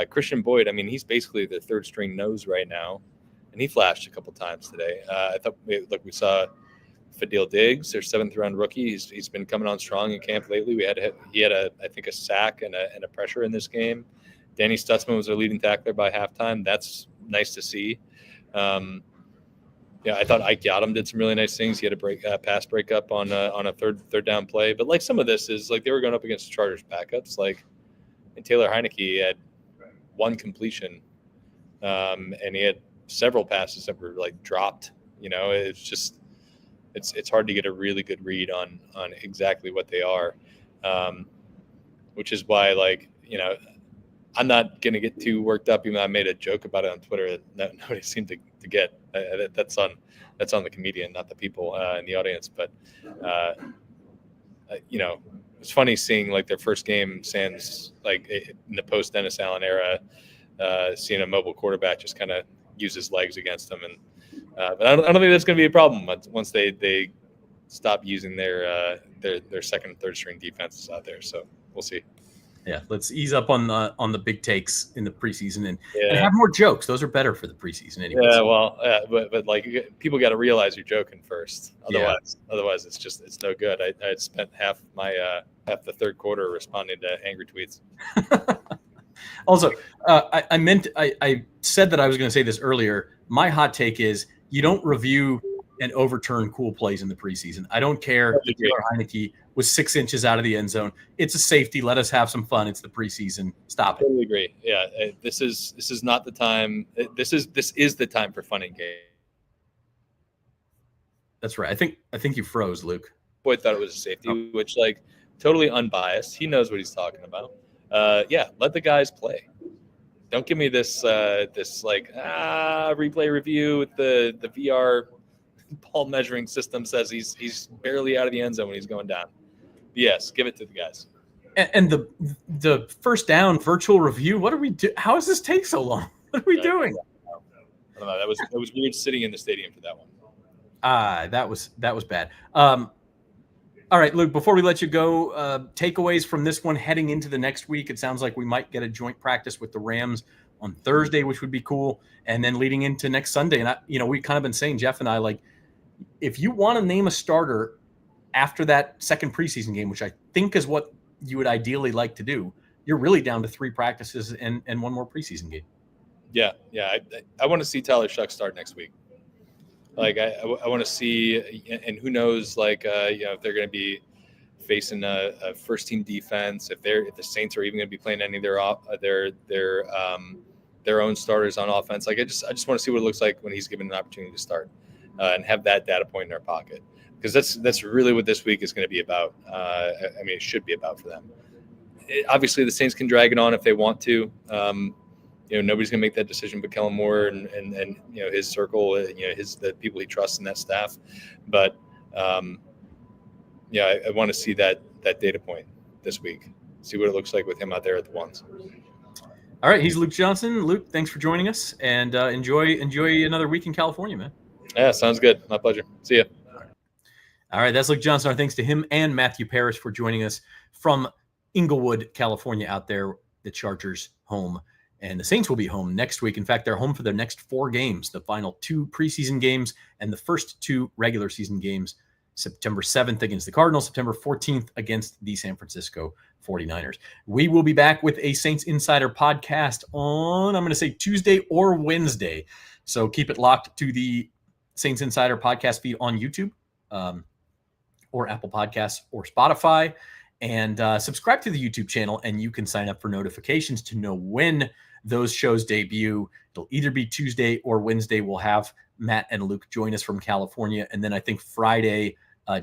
Christian Boyd, I mean, he's basically the third string nose right now. And he flashed a couple times today. I thought, we saw Fadil Diggs, their 7th-round rookie. He's been coming on strong in camp lately. He had a sack and a pressure in this game. Danny Stutzman was their leading tackler by halftime. That's nice to see. I thought Ike Yadam did some really nice things. He had a pass breakup on a third down play. But like some of this is like they were going up against the Chargers backups. And Taylor Heineke had 1 completion, and he had several passes that were like dropped. It's just it's hard to get a really good read on exactly what they are, which is why I'm not gonna get too worked up. Even though I made a joke about it on Twitter that nobody seemed to get. That's on the comedian, not the people in the audience. But it's funny seeing like their first game sans like in the post Dennis Allen era, seeing a mobile quarterback just kind of use his legs against them, and but I don't think that's going to be a problem once they stop using their second and third string defenses out there. So we'll see. Yeah, let's ease up on the big takes in the preseason and have more jokes. Those are better for the preseason anyway. Yeah, well, but like people got to realize you're joking first. Otherwise, it's no good. I spent half the third quarter responding to angry tweets. Also, I said that I was going to say this earlier. My hot take is you don't review and overturn cool plays in the preseason. I don't care if Taylor Heineke was 6 inches out of the end zone. It's a safety. Let us have some fun. It's the preseason. Stop it. Totally agree. Yeah, this is not the time. This is the time for fun and game. That's right. I think you froze, Luke. Boyd thought it was a safety, which totally unbiased. He knows what he's talking about. Let the guys play. Don't give me this replay review with the VR ball measuring system says he's barely out of the end zone when he's going down. Yes, give it to the guys. And the first down virtual review. What are we do? How does this take so long? What are we doing? I don't know. That was weird sitting in the stadium for that one. That was bad. All right, Luke, before we let you go, takeaways from this one heading into the next week. It sounds like we might get a joint practice with the Rams on Thursday, which would be cool. And then leading into next Sunday. And we've kind of been saying, Jeff and I, if you want to name a starter after that second preseason game, which I think is what you would ideally like to do, you're really down to 3 practices and one more preseason game. Yeah. I want to see Tyler Shough start next week. Like I want to see, and who knows, like if they're going to be facing a first team defense, if the Saints are even going to be playing any of their own starters on offense. Like I just want to see what it looks like when he's given an opportunity to start, and have that data point in our pocket, because that's really what this week is going to be about. It should be about for them. Obviously, the Saints can drag it on if they want to. Nobody's going to make that decision but Kellen Moore and his circle, the people he trusts in that staff. But I want to see that data point this week, see what it looks like with him out there at the ones. All right, he's Luke Johnson. Luke, thanks for joining us, and enjoy another week in California, man. Yeah, sounds good. My pleasure. See ya. All right, that's Luke Johnson. Our thanks to him and Matthew Parrish for joining us from Inglewood, California, out there, the Chargers home. And the Saints will be home next week. In fact, they're home for their next 4 games, the final 2 preseason games and the first 2 regular season games, September 7th against the Cardinals, September 14th against the San Francisco 49ers. We will be back with a Saints Insider podcast on, I'm going to say Tuesday or Wednesday. So keep it locked to the Saints Insider podcast feed on YouTube, or Apple Podcasts or Spotify. And subscribe to the YouTube channel, and you can sign up for notifications to know when those shows debut. It'll either be Tuesday or Wednesday. We'll have Matt and Luke join us from California. And then I think Friday,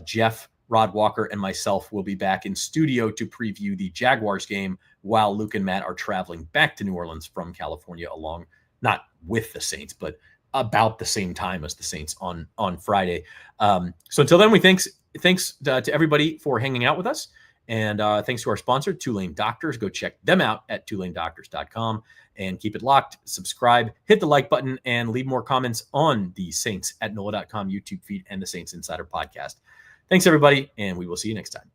Jeff, Rod Walker, and myself will be back in studio to preview the Jaguars game while Luke and Matt are traveling back to New Orleans from California, along, not with the Saints, but about the same time as the Saints on Friday. So until then, thanks to everybody for hanging out with us. And thanks to our sponsor, Tulane Doctors. Go check them out at TulaneDoctors.com, and keep it locked. Subscribe, hit the like button, and leave more comments on the Saints at NOLA.com YouTube feed and the Saints Insider podcast. Thanks, everybody, and we will see you next time.